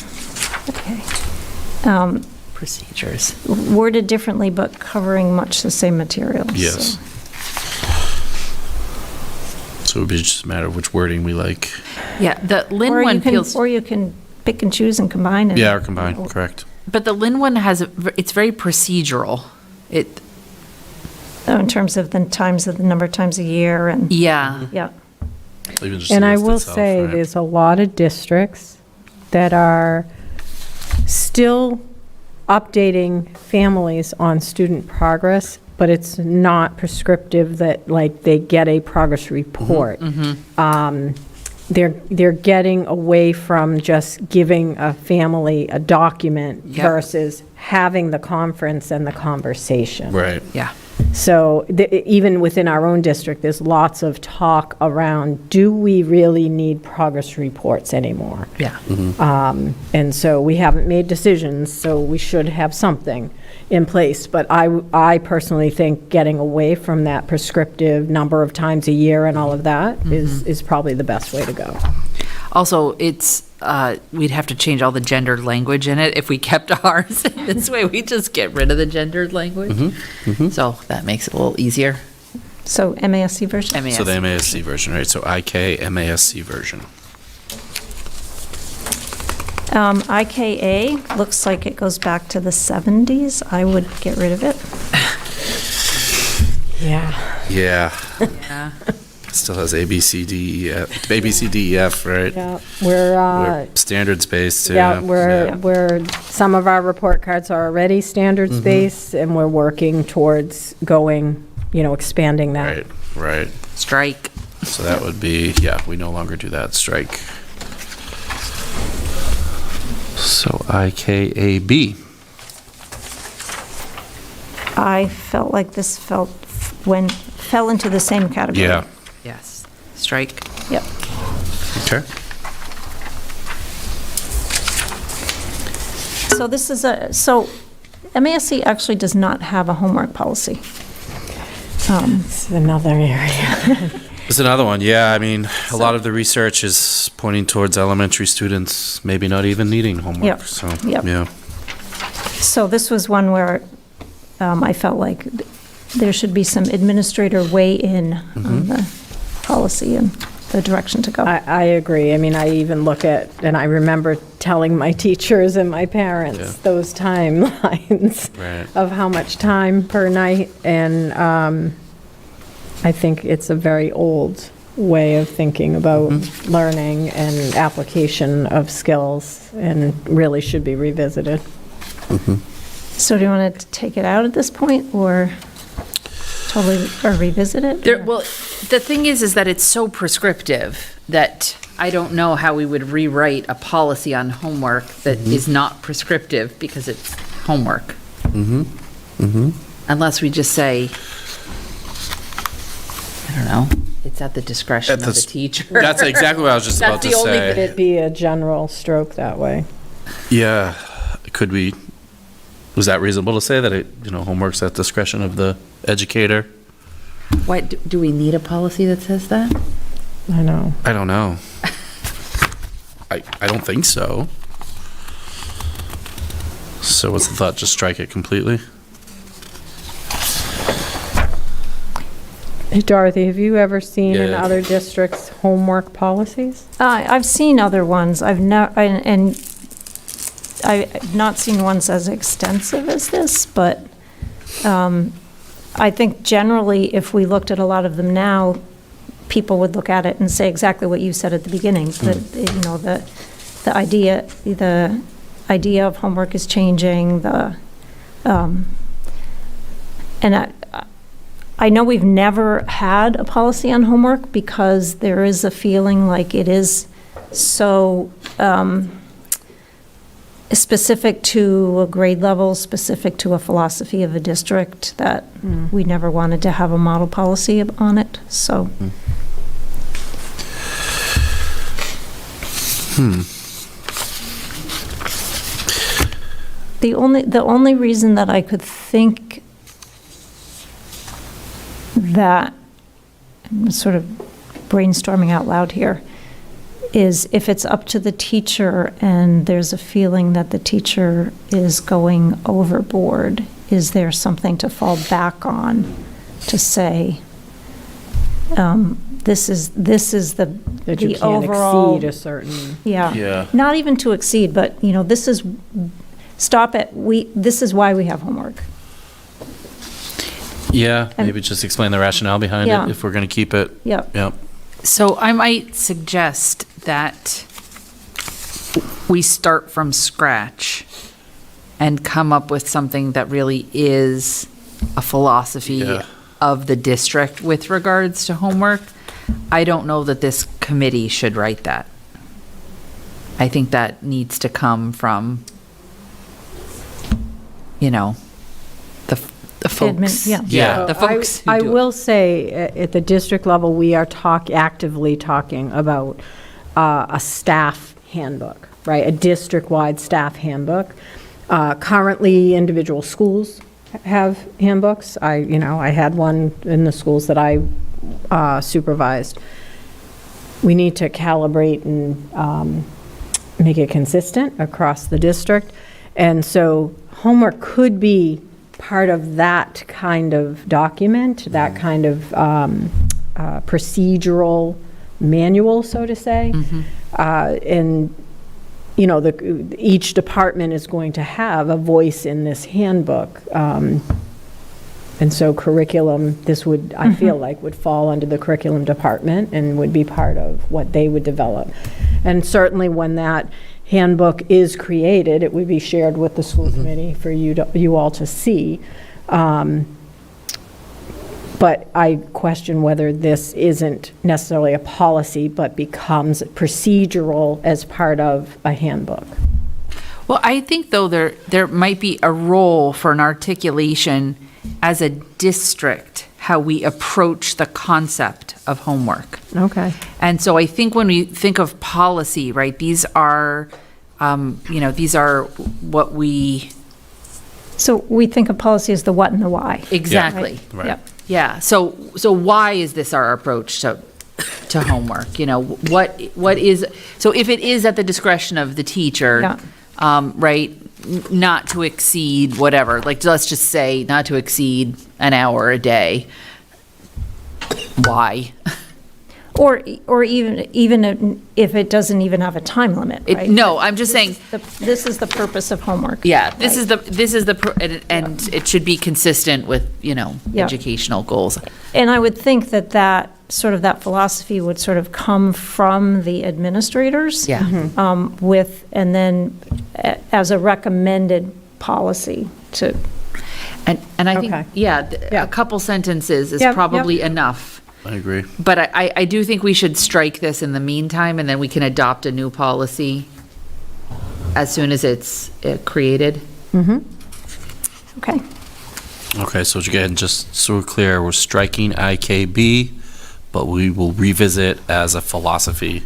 Okay. Procedures. Worded differently, but covering much the same material. Yes. so. So it would be just a matter of which wording we like. Yeah, the Lynn Or you one can, feels, or you can pick and choose and combine. And, Yeah, or combine, correct. but the Lynn one has, it's very procedural. It, In terms of the times of the number of times a year and, yeah. yeah. Even just And the I list will itself, say, right? there's a lot of districts that are still updating families on student progress, but it's not prescriptive that, like, they get a progress report. They're getting away from just giving a family a document Yep. versus having the conference and the conversation. Right. Yeah. So even within our own district, there's lots of talk around, do we really need progress reports anymore? Yeah. And so we haven't made decisions, so we should have something in place. But I personally think getting away from that prescriptive number of times a year and all of that is probably the best way to go. Also, it's, we'd have to change all the gendered language in it if we kept ours. This way, we just get rid of the gendered language. So that makes it a little easier. So MASC version? MASC. So the MASC version, right? So IK, MASC version. IKA looks like it goes back to the 70s. I would get rid of it. Yeah. Yeah. Yeah. Still has A, B, C, D, E, F, A, B, C, D, E, F, right? Yeah, We're standards-based, yeah. we're, some of our report cards are already standards-based, and we're working towards going, expanding that. Right, right. Strike. So that would be, yeah, we no longer do that, strike. So IKAB. I felt like this fell into the same category. Yeah, Yes. Strike. Yep. okay. So this is so MASC actually does not have a homework policy. This is another area. There's another one, yeah, I mean, a lot of the research is pointing towards elementary students maybe not even needing homework, Yep, so, yep. yeah. So this was one where I felt like there should be some administrator weigh-in on the policy and the direction to go. I agree. I mean, I even look at, and I remember telling my teachers and my parents Yeah. those timelines Right. of how much time per night, and I think it's a very old way of thinking about learning and application of skills, and really should be revisited. So do you want to take it out at this point, or totally, or revisit it? Well, the thing is that it's so prescriptive that I don't know how we would rewrite a policy on homework that is not prescriptive because it's homework. Unless we just say, I don't know, it's at the discretion At of the the s- teacher. That's exactly what I was just That's about to the only say. Could it be a general stroke that way? Yeah, could we, was that reasonable to say that it, homework's at discretion of the educator? Why, do we need a policy that says that? I know. I don't know. I don't think so. So what's the thought, just strike it completely? Hey, Dorothy, have you ever seen in Yeah. other districts homework policies? I've seen other ones. I've not seen ones as extensive as this, but I think generally, if we looked at a lot of them now, people would look at it and say exactly what you said at the beginning. That, the idea of homework is changing. And I know we've never had a policy on homework because there is a feeling like it is so specific to a grade level, specific to a philosophy of a district, that we never wanted to have a model policy on it, so. The only reason that I could think that, I'm sort of brainstorming out loud here, is if it's up to the teacher and there's a feeling that the teacher is going overboard, is there something to fall back on to say, this is the That you the can't overall, exceed a certain... yeah. Yeah. Not even to exceed, but, this is, stop it, this is why we have homework. Yeah, And- maybe just explain the rationale behind Yeah. it if we're going to keep it. Yep. Yep. So I might suggest that we start from scratch and come up with something that really is a philosophy Yeah. of the district with regards to homework. I don't know that this committee should write that. I think that needs to come from, the folks. yeah. Yeah. The folks who I do it. will say, at the district level, we are actively talking about a staff handbook, right? A district-wide staff handbook. Currently, individual schools have handbooks. I had one in the schools that I supervised. We need to calibrate and make it consistent across the district. And so homework could be part of that kind of document, that kind of procedural manual, so to say. And, each department is going to have a voice in this handbook. And so curriculum, this would, I feel like, would fall under the curriculum department and would be part of what they would develop. And certainly when that handbook is created, it would be shared with the school committee for you all to see. But I question whether this isn't necessarily a policy, but becomes procedural as part of a handbook. Well, I think, though, there might be a role for an articulation as a district, how we approach the concept of homework. Okay. And so I think when we think of policy, right, these are what we... So we think of policy as the what and the why. Exactly. Right. Yep. Yeah, so why is this our approach to to homework? You know, what is, so if it is at the discretion of the teacher, Yeah. right, not to exceed whatever, like, let's just say not to exceed an hour a day, why? Or even if it doesn't even have a time limit, right? No, I'm just saying, This is the purpose of homework. yeah, this right? is the, and it should be consistent with, you know, Yeah. educational goals. And I would think that sort of that philosophy would sort of come from the administrators. Yeah. With, and then as a recommended policy to, And I think, Okay. yeah, Yeah. a couple sentences is Yep, probably enough. I agree. But I do think we should strike this in the meantime, and then we can adopt a new policy as soon as it's created. okay. Okay, so again, just so we're clear, we're striking IKB, but we will revisit as a philosophy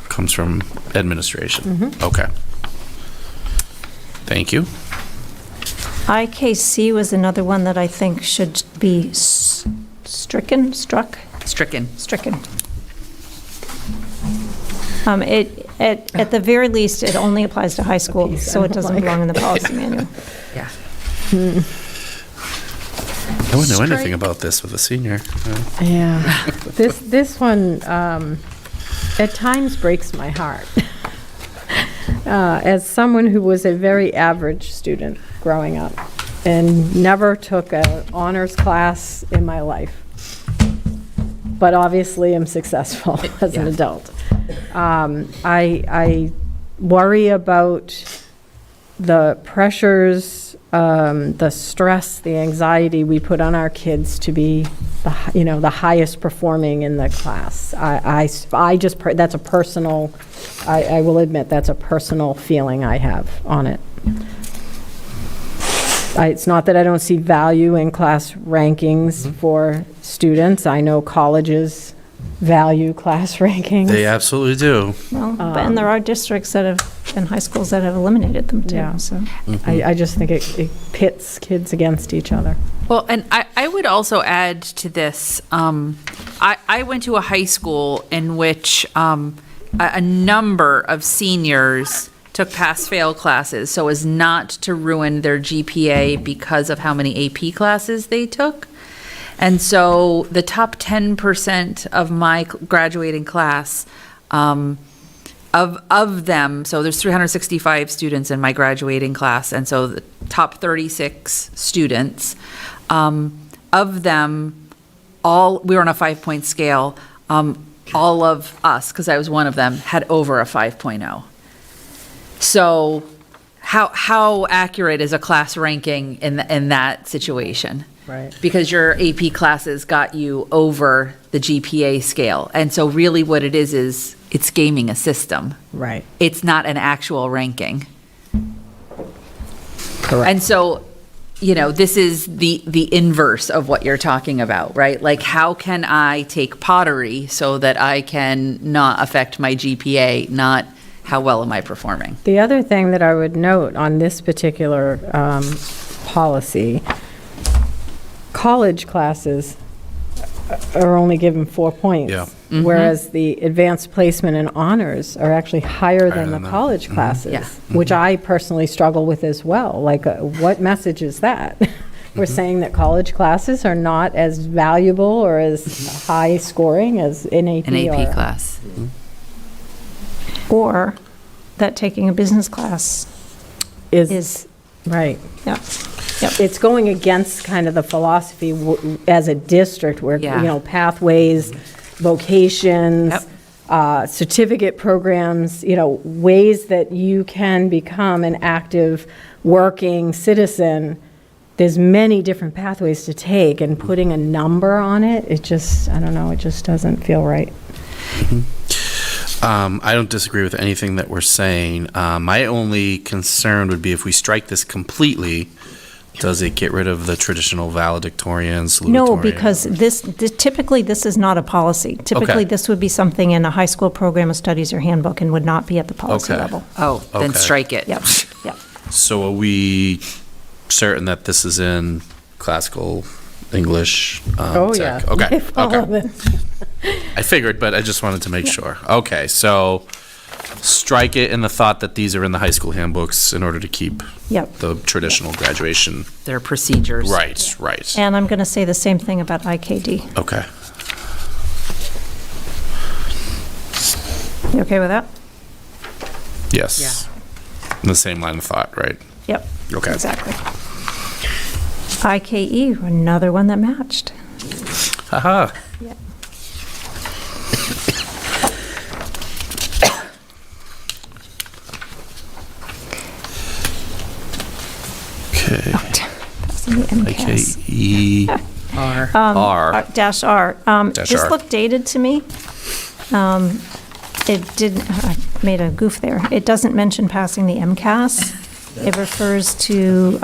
comes from administration. Okay. Thank you. IKC was another one that I think should be stricken. At the very least, it only applies to high school, so it doesn't belong in the policy manual. Yeah. I wouldn't know anything about this with a senior. Yeah. This one, at times breaks my heart. As someone who was a very average student growing up and never took an honors class in my life, but obviously am successful as an adult. I worry about the pressures, the stress, the anxiety we put on our kids to be the highest performing in the class. I just, that's a personal, I will admit, that's a personal feeling I have on it. It's not that I don't see value in class rankings for students. I know colleges value class rankings. They absolutely do. Well, and there are districts that have, and high schools that have eliminated them Yeah. too, so. I just think it pits kids against each other. Well, and I would also add to this, I went to a high school in which a number of seniors took pass-fail classes so as not to ruin their GPA because of how many AP classes they took. And so the top 10% of my graduating class, of them, so there's 365 students in my graduating class, and so the top 36 students, of them, we were on a 5-point scale, all of us, because I was one of them, had over a 5.0. So how accurate is a class ranking in that situation? Right. Because your AP classes got you over the GPA scale. And so really what it is it's gaming a system. Right. It's not an actual ranking. Correct. And so, this is the inverse of what you're talking about, right? Like, how can I take pottery so that I can not affect my GPA, not how well am I performing? The other thing that I would note on this particular policy, college classes are only given 4 points. Yeah. Whereas the advanced placement and honors are actually higher than the college classes, Yeah. which I personally struggle with as well. Like, what message is that? We're saying that college classes are not as valuable or as high scoring as an AP, An AP or class. Or that taking a business class is, right. yeah. It's going against kind of the philosophy as a district where, Yeah. pathways, vocations, certificate programs, ways that you can become an active, working citizen. There's many different pathways to take, and putting a number on it, it just doesn't feel right. I don't disagree with anything that we're saying. My only concern would be if we strike this completely, does it get rid of the traditional valedictorian, salutatorian? No, because typically, this is not a policy. Typically, this would be something in a high school program of studies or handbook and would not be at the policy Okay. level. Oh, then Okay. strike it. Yep, yep. So are we certain that this is in classical English? Oh, tech? yeah. Okay, All okay. of it. I figured, but I just wanted to make sure. Okay, so strike it in the thought that these are in the high school handbooks in order to keep Yep. the traditional graduation. Their procedures. Right. And I'm going to say the same thing about IKD. Okay. You okay with that? Yes. In the same line of thought, right? Yep. Okay. Exactly. IKE, another one that matched. Haha. Yep. Okay. That's in the MCAS. IKE Are. R. Dash R. Dash This R. looked dated to me. It didn't, I made a goof there. It doesn't mention passing the MCAS. It refers to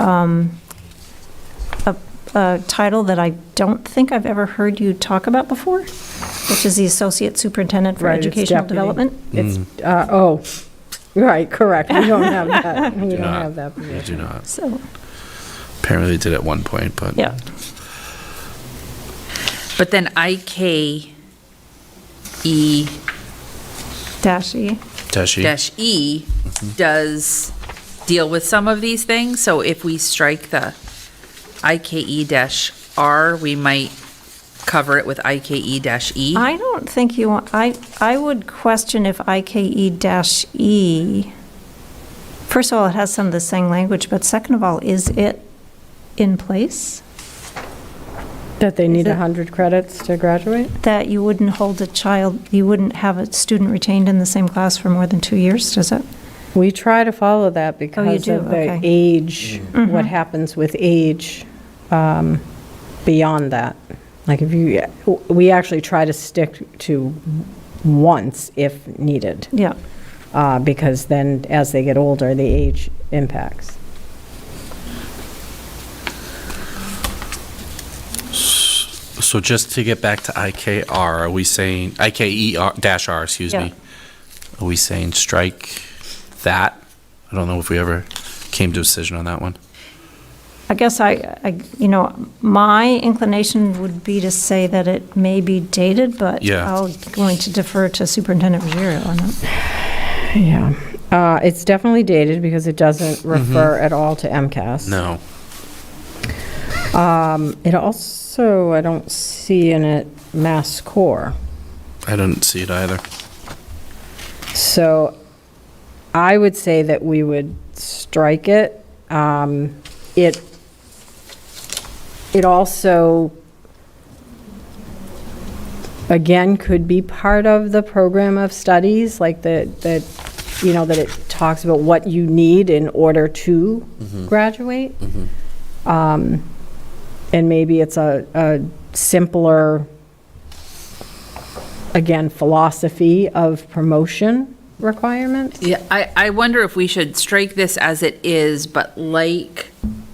a title that I don't think I've ever heard you talk about before, which is the Associate Superintendent for Right, it's Educational deputy. Development. It's, right, correct. We don't have that. We don't not. have that We position. do not. So, Apparently they did at one point, but. yeah. But then IKE Dash E. Dash E. dash E does deal with some of these things. So if we strike the IKE dash R, we might cover it with IKE dash E. I don't think you want, I would question if IKE dash E, first of all, it has some of the same language, but second of all, is it in place? That they need Is it- 100 credits to graduate? That you wouldn't hold a child, you wouldn't have a student retained in the same class for more than 2 years, does it? We try to follow that because do? of the Okay. age, what happens with age beyond that. Like if you, we actually try to stick to once if needed, Yeah. because then as they get older, the age impacts. So just to get back to IKR, are we saying, dash R, excuse Yeah. me. Are we saying strike that? I don't know if we ever came to a decision on that one. I guess my inclination would be to say that it may be dated, but Yeah. I'm going to defer to Superintendent Ruggiero on that. Yeah. It's definitely dated because it doesn't refer at all to MCAS. No. It also, I don't see in it mass score. I didn't see it either. So I would say that we would strike it. It also, again, could be part of the program of studies, like that it talks about what you need in order to graduate. And maybe it's a simpler, again, philosophy of promotion requirement. Yeah, I wonder if we should strike this as it is, but like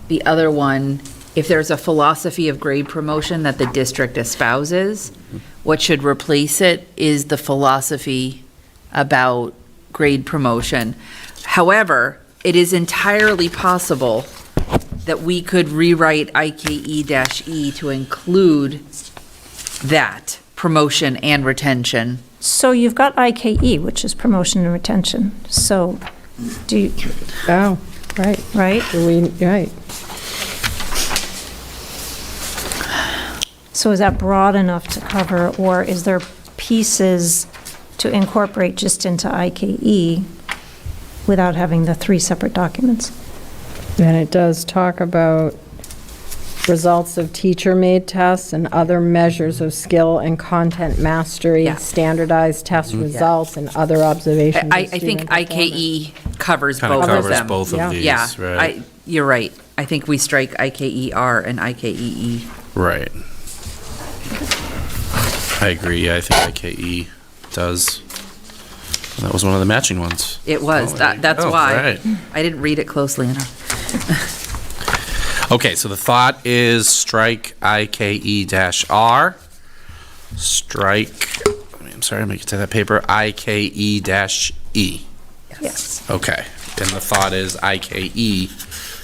the other one, if there's a philosophy of grade promotion that the district espouses, what should replace it is the philosophy about grade promotion. However, it is entirely possible that we could rewrite IKE-E to include that, promotion and retention. So you've got IKE, which is promotion and retention. So do you, Oh, right. right? Right. So is that broad enough to cover, or is there pieces to incorporate just into IKE without having the 3 separate documents? And it does talk about results of teacher-made tests and other measures of skill and content mastery, Yeah. standardized test results, and other observations. I of think student performance. IKE covers Kind of both of covers them. both Yeah. of these, Yeah, right? you're right. I think we strike IKER and IKEE. Right. I agree, yeah, I think IKE does. That was one of the matching ones. It was, Oh, there you that's go. why. Right. I didn't read it closely enough. Okay, so the thought is strike IKE-R, strike, I'm sorry, let me get to that paper, IKE-E. Yes. Okay, and the thought is IKE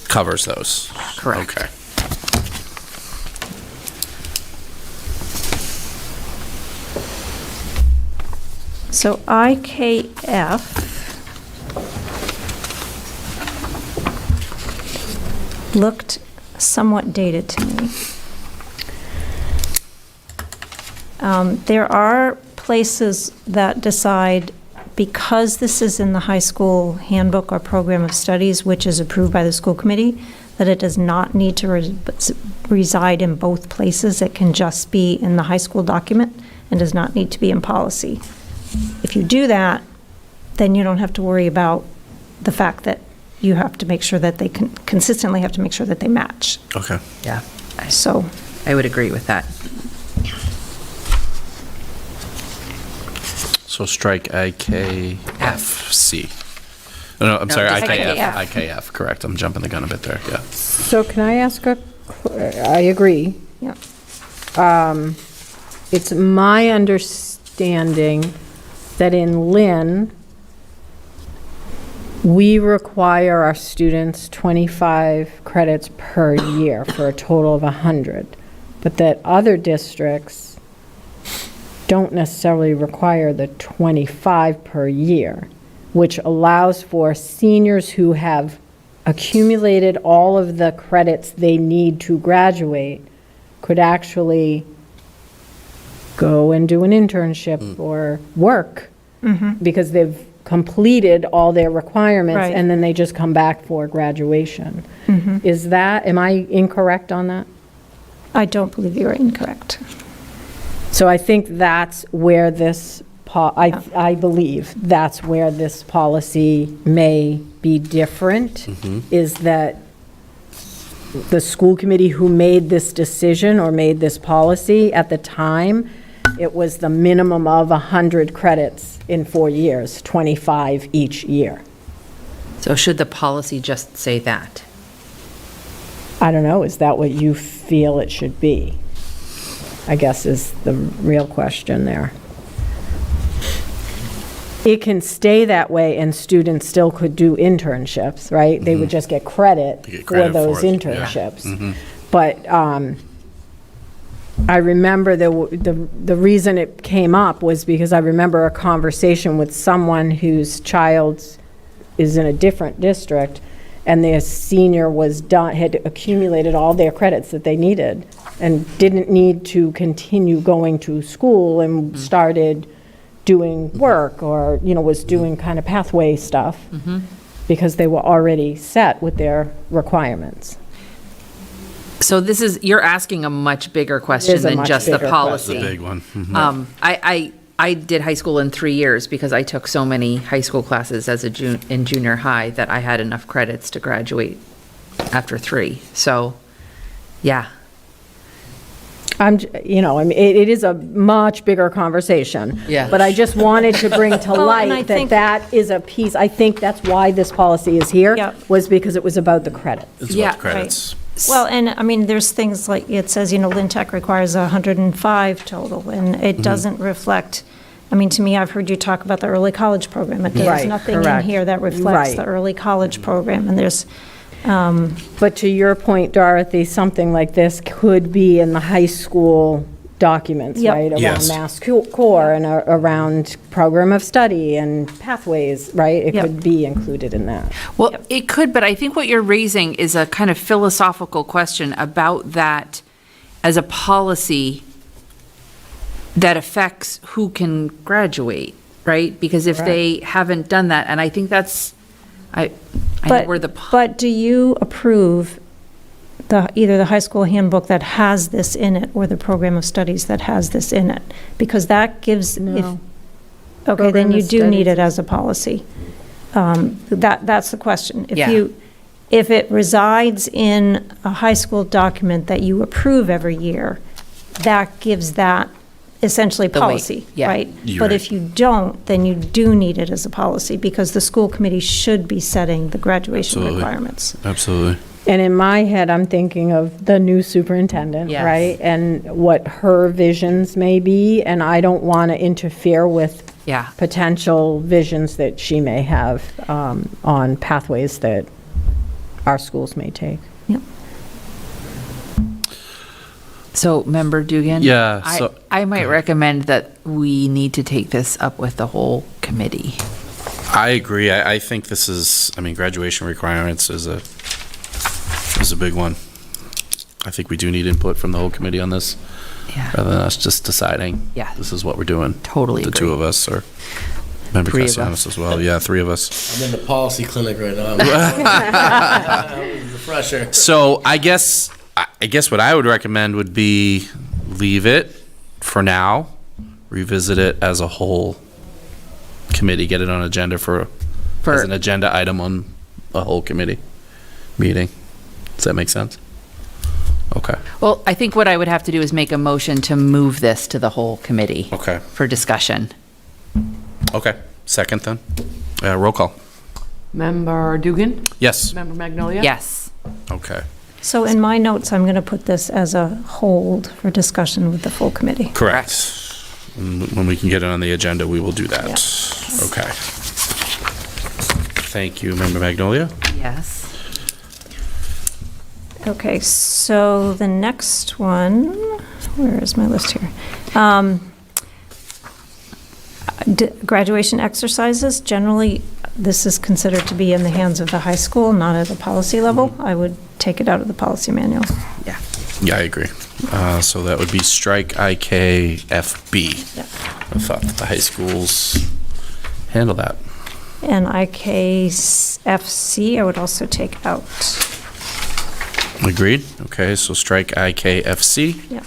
covers those. Correct. Okay. So IKF looked somewhat dated to me. There are places that decide, because this is in the high school handbook or program of studies, which is approved by the school committee, that it does not need to reside in both places. It can just be in the high school document and does not need to be in policy. If you do that, then you don't have to worry about the fact that you have to make sure that they consistently have to make sure that they match. Okay. Yeah, So, I would agree with that. So strike IKFC. No, I'm sorry, just IKF. IKF. IKF, correct. I'm jumping the gun a bit there, yeah. So can I ask I agree. yeah. It's my understanding that in Lynn, we require our students 25 credits per year for a total of 100, but that other districts don't necessarily require the 25 per year, which allows for seniors who have accumulated all of the credits they need to graduate could actually go and do an internship or work because they've completed all their requirements Right. and then they just come back for graduation. Is that, am I incorrect on that? I don't believe you are incorrect. So I think that's where this, I believe that's where this policy may be different, is that the school committee who made this decision or made this policy at the time, it was the minimum of 100 credits in 4 years, 25 each year. So should the policy just say that? I don't know, is that what you feel it should be? I guess is the real question there. It can stay that way and students still could do internships, right? They would just get credit They get for credit those for it, yeah. internships. But I remember the reason it came up was because I remember a conversation with someone whose child is in a different district, and their senior was done, had accumulated all their credits that they needed, and didn't need to continue going to school and started doing work or, was doing kind of pathway stuff because they were already set with their requirements. So you're asking a much bigger It question is a than much just the bigger policy. It's a big one. I did high school in 3 years because I took so many high school classes as in junior high that I had enough credits to graduate after 3. So, yeah. I mean, it is a much bigger conversation. Yeah. But I just wanted to bring to Well, and I light think- that is a piece, I think that's why this policy is here, Yep. was because it was about the credit. It's Yeah, about the credits. Well, and I mean, there's things like, it says, Lynn Tech requires 105 total, and it doesn't reflect, I mean, to me, I've heard you talk about the early college program. There's Right, nothing in correct. here that reflects Right. the early college program, and there's, But to your point, Dorothy, something like this could be in the high school documents, Yep. right? Around Yes. Mass Core and around program of study and pathways, right? It Yep. could be included in that. Well, it could, but I think what you're raising is a kind of philosophical question about that as a policy that affects who can graduate, right? Because if they haven't done that, and I think that's, I know but, where the. but do you approve either the high school handbook that has this in it, or the program of studies that has this in it? Because that gives, No. okay, then Program you of do need studies it as a policy. That's the question. Yeah. If it resides in a high school document that you approve every year, that gives that essentially The weight, policy, yeah. right? You're But right. if you don't, then you do need it as a policy, because the school committee should be setting the graduation Absolutely. requirements. Absolutely. And in my head, I'm thinking of the new superintendent, Yes. right? And what her visions may be, and I don't want to interfere with Yeah. potential visions that she may have on pathways that our schools may take. Yep. So, Member Dugan? Yeah, I- so- I might recommend that we need to take this up with the whole committee. I agree. I think this is, I mean, graduation requirements is a big one. I think we do need input from the whole committee on this, Yeah. rather than us just deciding. Yeah. This is what we're doing. Totally The agree. two of us, or Member Three of Castellanos us. as well. Yeah, three of us. I'm in the policy clinic right now. Refresher. So I guess what I would recommend would be leave it for now, revisit it as a whole committee, get it on agenda as an agenda item on a whole committee meeting. Does that make sense? Okay. Well, I think what I would have to do is make a motion to move this to the whole committee. Okay. For discussion. Okay. Second then. Roll call. Member Dugan? Yes. Member Magnolia? Yes. Okay. So in my notes, I'm going to put this as a hold for discussion with the full committee. Correct. When we can get it on the agenda, we will do that. Okay. Thank you, Member Magnolia. Yes. Okay, so the next one, where is my list here? Graduation exercises, generally, this is considered to be in the hands of the high school, not at a policy level. I would take it out of the policy manual. Yeah. Yeah, I agree. So that would be strike IKFB. Yep. I thought that the high schools handle that. And IKFC, I would also take out. Agreed? Okay, so strike IKFC. Yeah.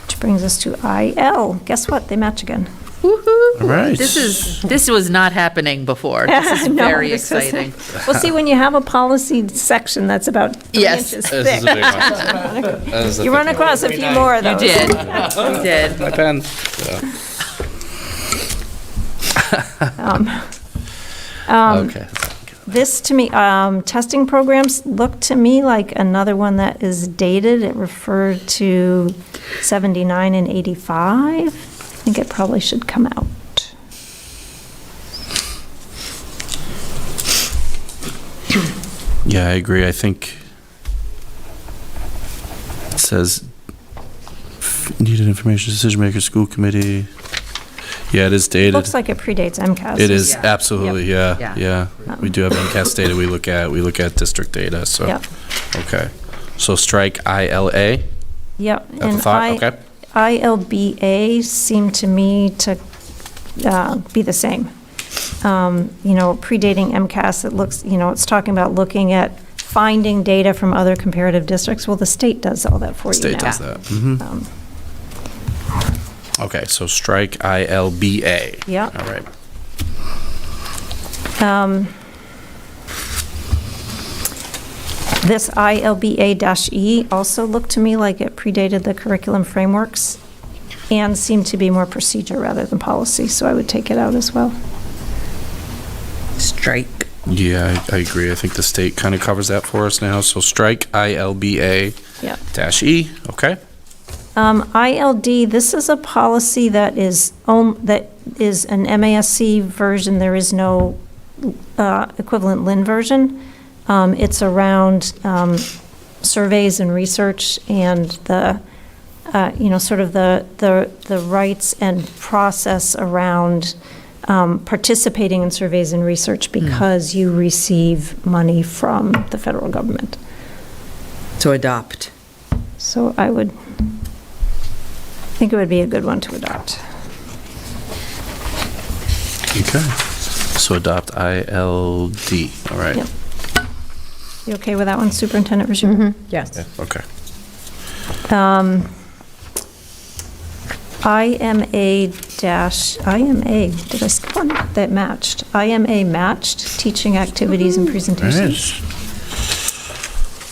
Which brings us to IL. Guess what? They match again. Woohoo! All right. This was not happening before. This is No, very this is- exciting. Well, see, when you have a policy section that's about 3 Yes. inches This thick, is a big one. That is a you thick run one. across a few more of You those. did. You did. My pen. Okay. This, to me, testing programs look to me like another one that is dated. It referred to 79 and 85. I think it probably should come out. Yeah, I agree. I think it says needed information, decision maker, school committee. Yeah, it is dated. Looks like it predates MCAS. It is Yeah. absolutely, yeah, Yeah. yeah. We do have MCAS data we look at district data, so. Yep. Okay. So strike ILA Yep. at the And thought, okay? ILBA seemed to me to be the same. Predating MCAS, it looks, it's talking about looking at finding data from other comparative districts. Well, the state does all that for you now. State does that. Mhm. Okay, so strike ILBA. Yeah. All right. This ILBA-E also looked to me like it predated the curriculum frameworks and seemed to be more procedure rather than policy, so I would take it out as well. Strike. Yeah, I agree. I think the state kind of covers that for us now, so strike ILBA-E, Yeah. okay? ILD, this is a policy that is an MASC version. There is no equivalent Lynn version. It's around surveys and research and the, sort of the rights and process around participating in surveys and research because you receive money from the federal government. To adopt. So I think it would be a good one to adopt. Okay. So adopt ILD, all right. Yep. You okay with that one, Superintendent Rashid? Yes. Okay. IMA, did I skip one? That matched. IMA matched, teaching activities and presentations.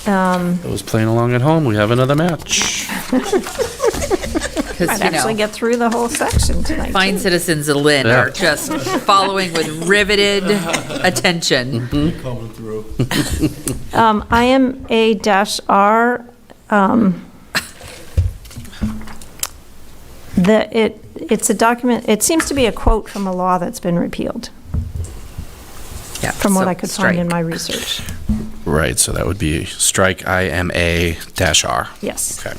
Those playing along at home, we have another match. Because, I'd actually get through the whole section tonight. fine too. citizens of Lynn Yeah. are just following with riveted attention. Coming through. IMA-R, it's a document, it seems to be a quote from a law that's been repealed, Yeah, from what so I could find in strike. my research. Right, so that would be strike IMA-R. Yes. Okay.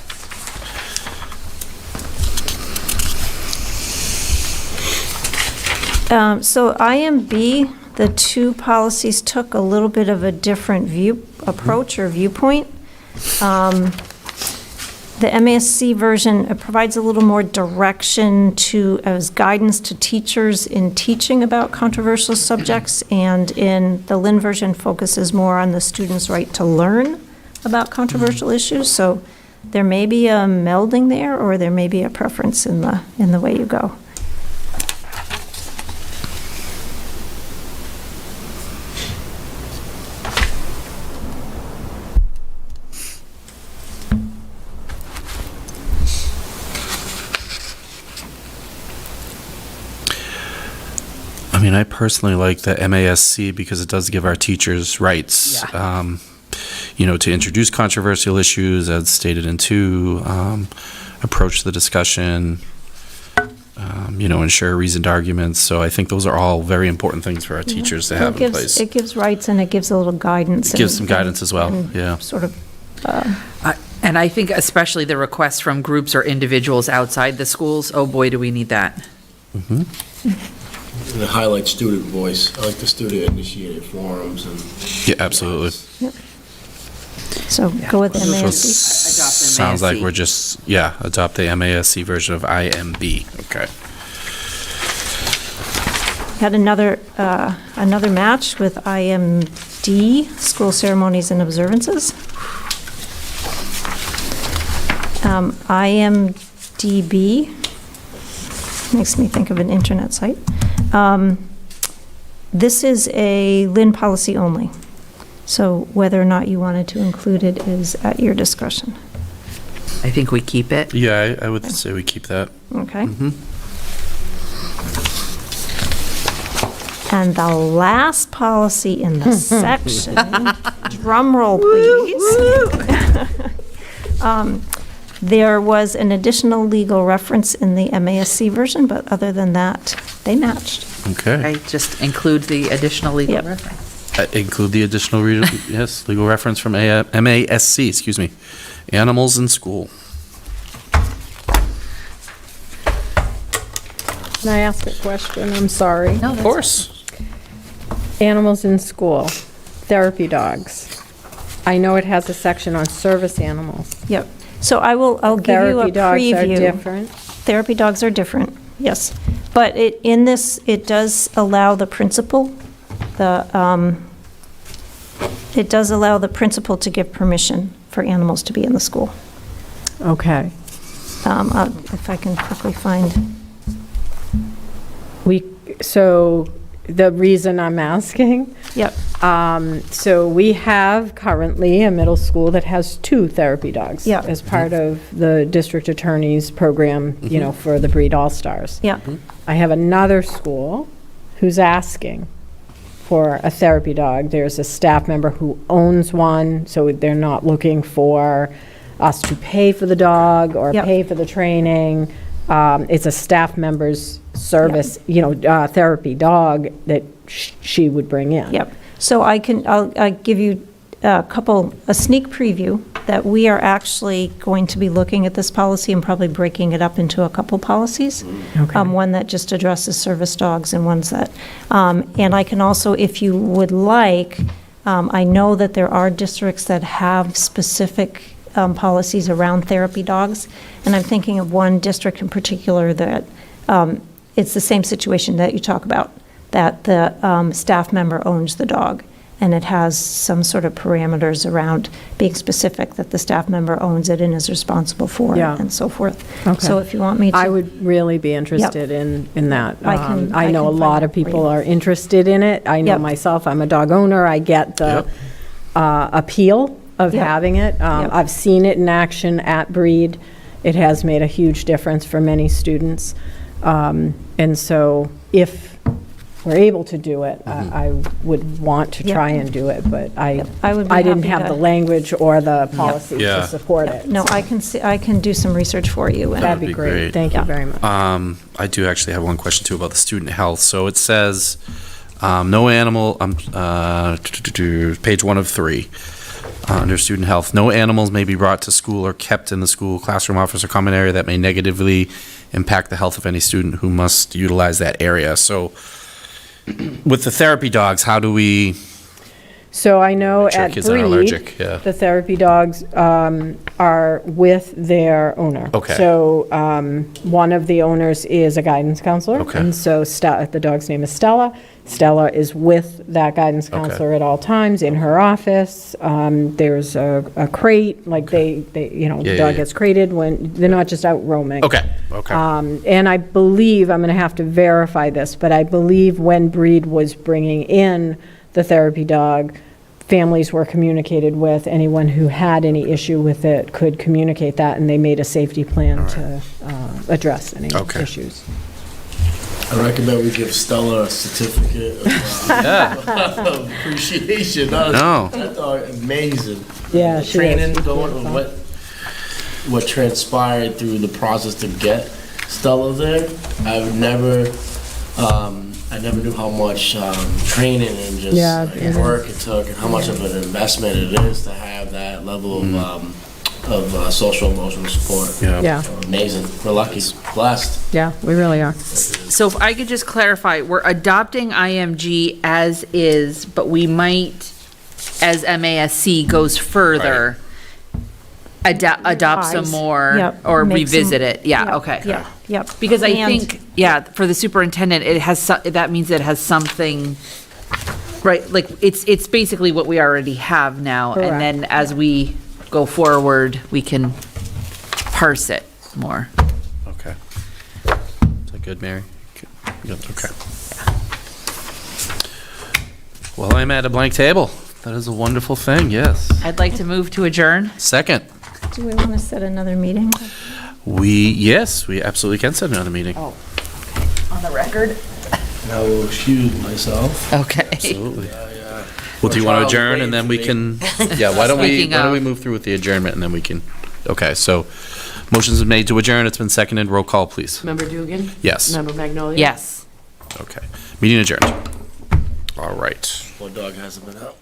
So IMB, the two policies took a little bit of a different approach or viewpoint. The MASC version provides a little more direction as guidance to teachers in teaching about controversial subjects, and in the Lynn version focuses more on the student's right to learn about controversial issues. So there may be a melding there, or there may be a preference in the way you go. I mean, I personally like the MASC because it does give our teachers rights, to introduce controversial issues, as stated in 2, approach the discussion, ensure reasoned arguments. So I think those are all very important things for our teachers to have in place. It gives rights, and it gives a little guidance. It gives some guidance as well, yeah. Sort of. And I think especially the requests from groups or individuals outside the schools, oh boy, do we need that. And it highlights student voice. I like the student-initiated forums and. Yeah, absolutely. So go with So MASC. sounds like we're just, adopt the MASC version of IMB. Okay. Had another match with IMD, School Ceremonies and Observances. IMDB, makes me think of an internet site. This is a Lynn policy only. So whether or not you wanted to include it is at your discretion. I think we keep it. Yeah, I would say we keep that. Okay. And the last policy in the section, drum roll please. There was an additional legal reference in the MASC version, but other than that, they matched. Okay. Okay, just include the additional legal Yep. reference. Include the additional, legal reference from MASC, animals in school. Can I ask a question? I'm sorry. No, Of course. Animals in school, therapy dogs. I know it has a section on service animals. Yep. So I'll give you a Therapy dogs are preview. different. Therapy dogs are different, yes. But in this, it does allow the principal, it does allow the principal to give permission for animals to be in the school. Okay. If I can quickly find, So the reason I'm asking, yep, so we have currently a middle school that has 2 therapy dogs. Yeah. As part of the district attorney's program, for the Breed All-Stars. yep, I have another school who's asking for a therapy dog. There's a staff member who owns one, so they're not looking for us to pay for the dog or Yep. pay for the training. It's a staff member's service, therapy dog that she would bring in. yep. So I'll give you a sneak preview that we are actually going to be looking at this policy and probably breaking it up into a couple policies. Okay. One that just addresses service dogs and ones that, and I can also, if you would like, I know that there are districts that have specific policies around therapy dogs, and I'm thinking of one district in particular that it's the same situation that you talk about, that the staff member owns the dog, and it has some sort of parameters around being specific that the staff member owns it and is responsible for it, Yeah. and so forth. Okay. So if you want me to. I would really be interested in that. I can I know a find lot that of for you. people are interested in it. I know Yep. myself, I'm a dog owner. I get the appeal of Yep. having it. Yep. I've seen it in action at Breed. It has made a huge difference for many students. And so if we're able to do it, I would want to try and do it, but I would be I didn't happy have to- the language or the policy Yeah. to support it. No, I can do some research for you. and- That'd be be great. great. Thank you Yeah. very much. I do actually have one question too about the student health. So it says, no animal, page 1 of 3. Under student health, no animals may be brought to school or kept in the school classroom, office, or common area that may negatively impact the health of any student who must utilize that area. So with the therapy dogs, how do we, So I know Make sure at kids aren't Breed, allergic, yeah. the therapy dogs are with their owner. Okay. So one of the owners is a guidance counselor. Okay. And so the dog's name is Stella. Stella is with that guidance Okay. counselor at all times in her office. There's a crate, like the Yeah, dog yeah. gets crated when, they're not just out roaming. okay. And I believe, I'm going to have to verify this, but I believe when Breed was bringing in the therapy dog, families were communicated with. Anyone who had any issue with it could communicate that, and they made a safety plan to address any Okay. issues. I recommend we give Stella a certificate of appreciation. No. That dog, amazing. Yeah, The she is. training She's going, beautiful. what transpired through the process to get Stella there, I never knew how much training and just Yeah, like, it is. work it took, and how much of an investment it is to have that level of social emotional support. Yeah, Amazing. We're lucky, blessed. yeah, we really are. So if I could just clarify, we're adopting IMG as is, but we might, as MASC goes further, adopt some Revise. more Yep. or Make some- revisit it. Yeah, Yep, okay. Yep. Because I And- think, yeah, for the superintendent, it has, that means it has something, right, like, it's basically what we already have now. Correct. And then as we go forward, we can parse it more. Okay. Is that good, Mary? Good, okay. Well, I'm at a blank table. That is a wonderful thing, yes. I'd like to move to adjourn. Second, Do we want to set another meeting? yes, we absolutely can set another meeting. On the record? And I will excuse myself. Okay. Absolutely. Well, do you want to adjourn and then we can, yeah, why don't Speaking we of- move through with the adjournment and then we can, okay, so motion's been made to adjourn, it's been seconded, roll call, please. Member Dugan? Yes. Member Magnolia? Yes. Okay, meeting adjourned. All right. My dog hasn't been out.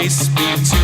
space between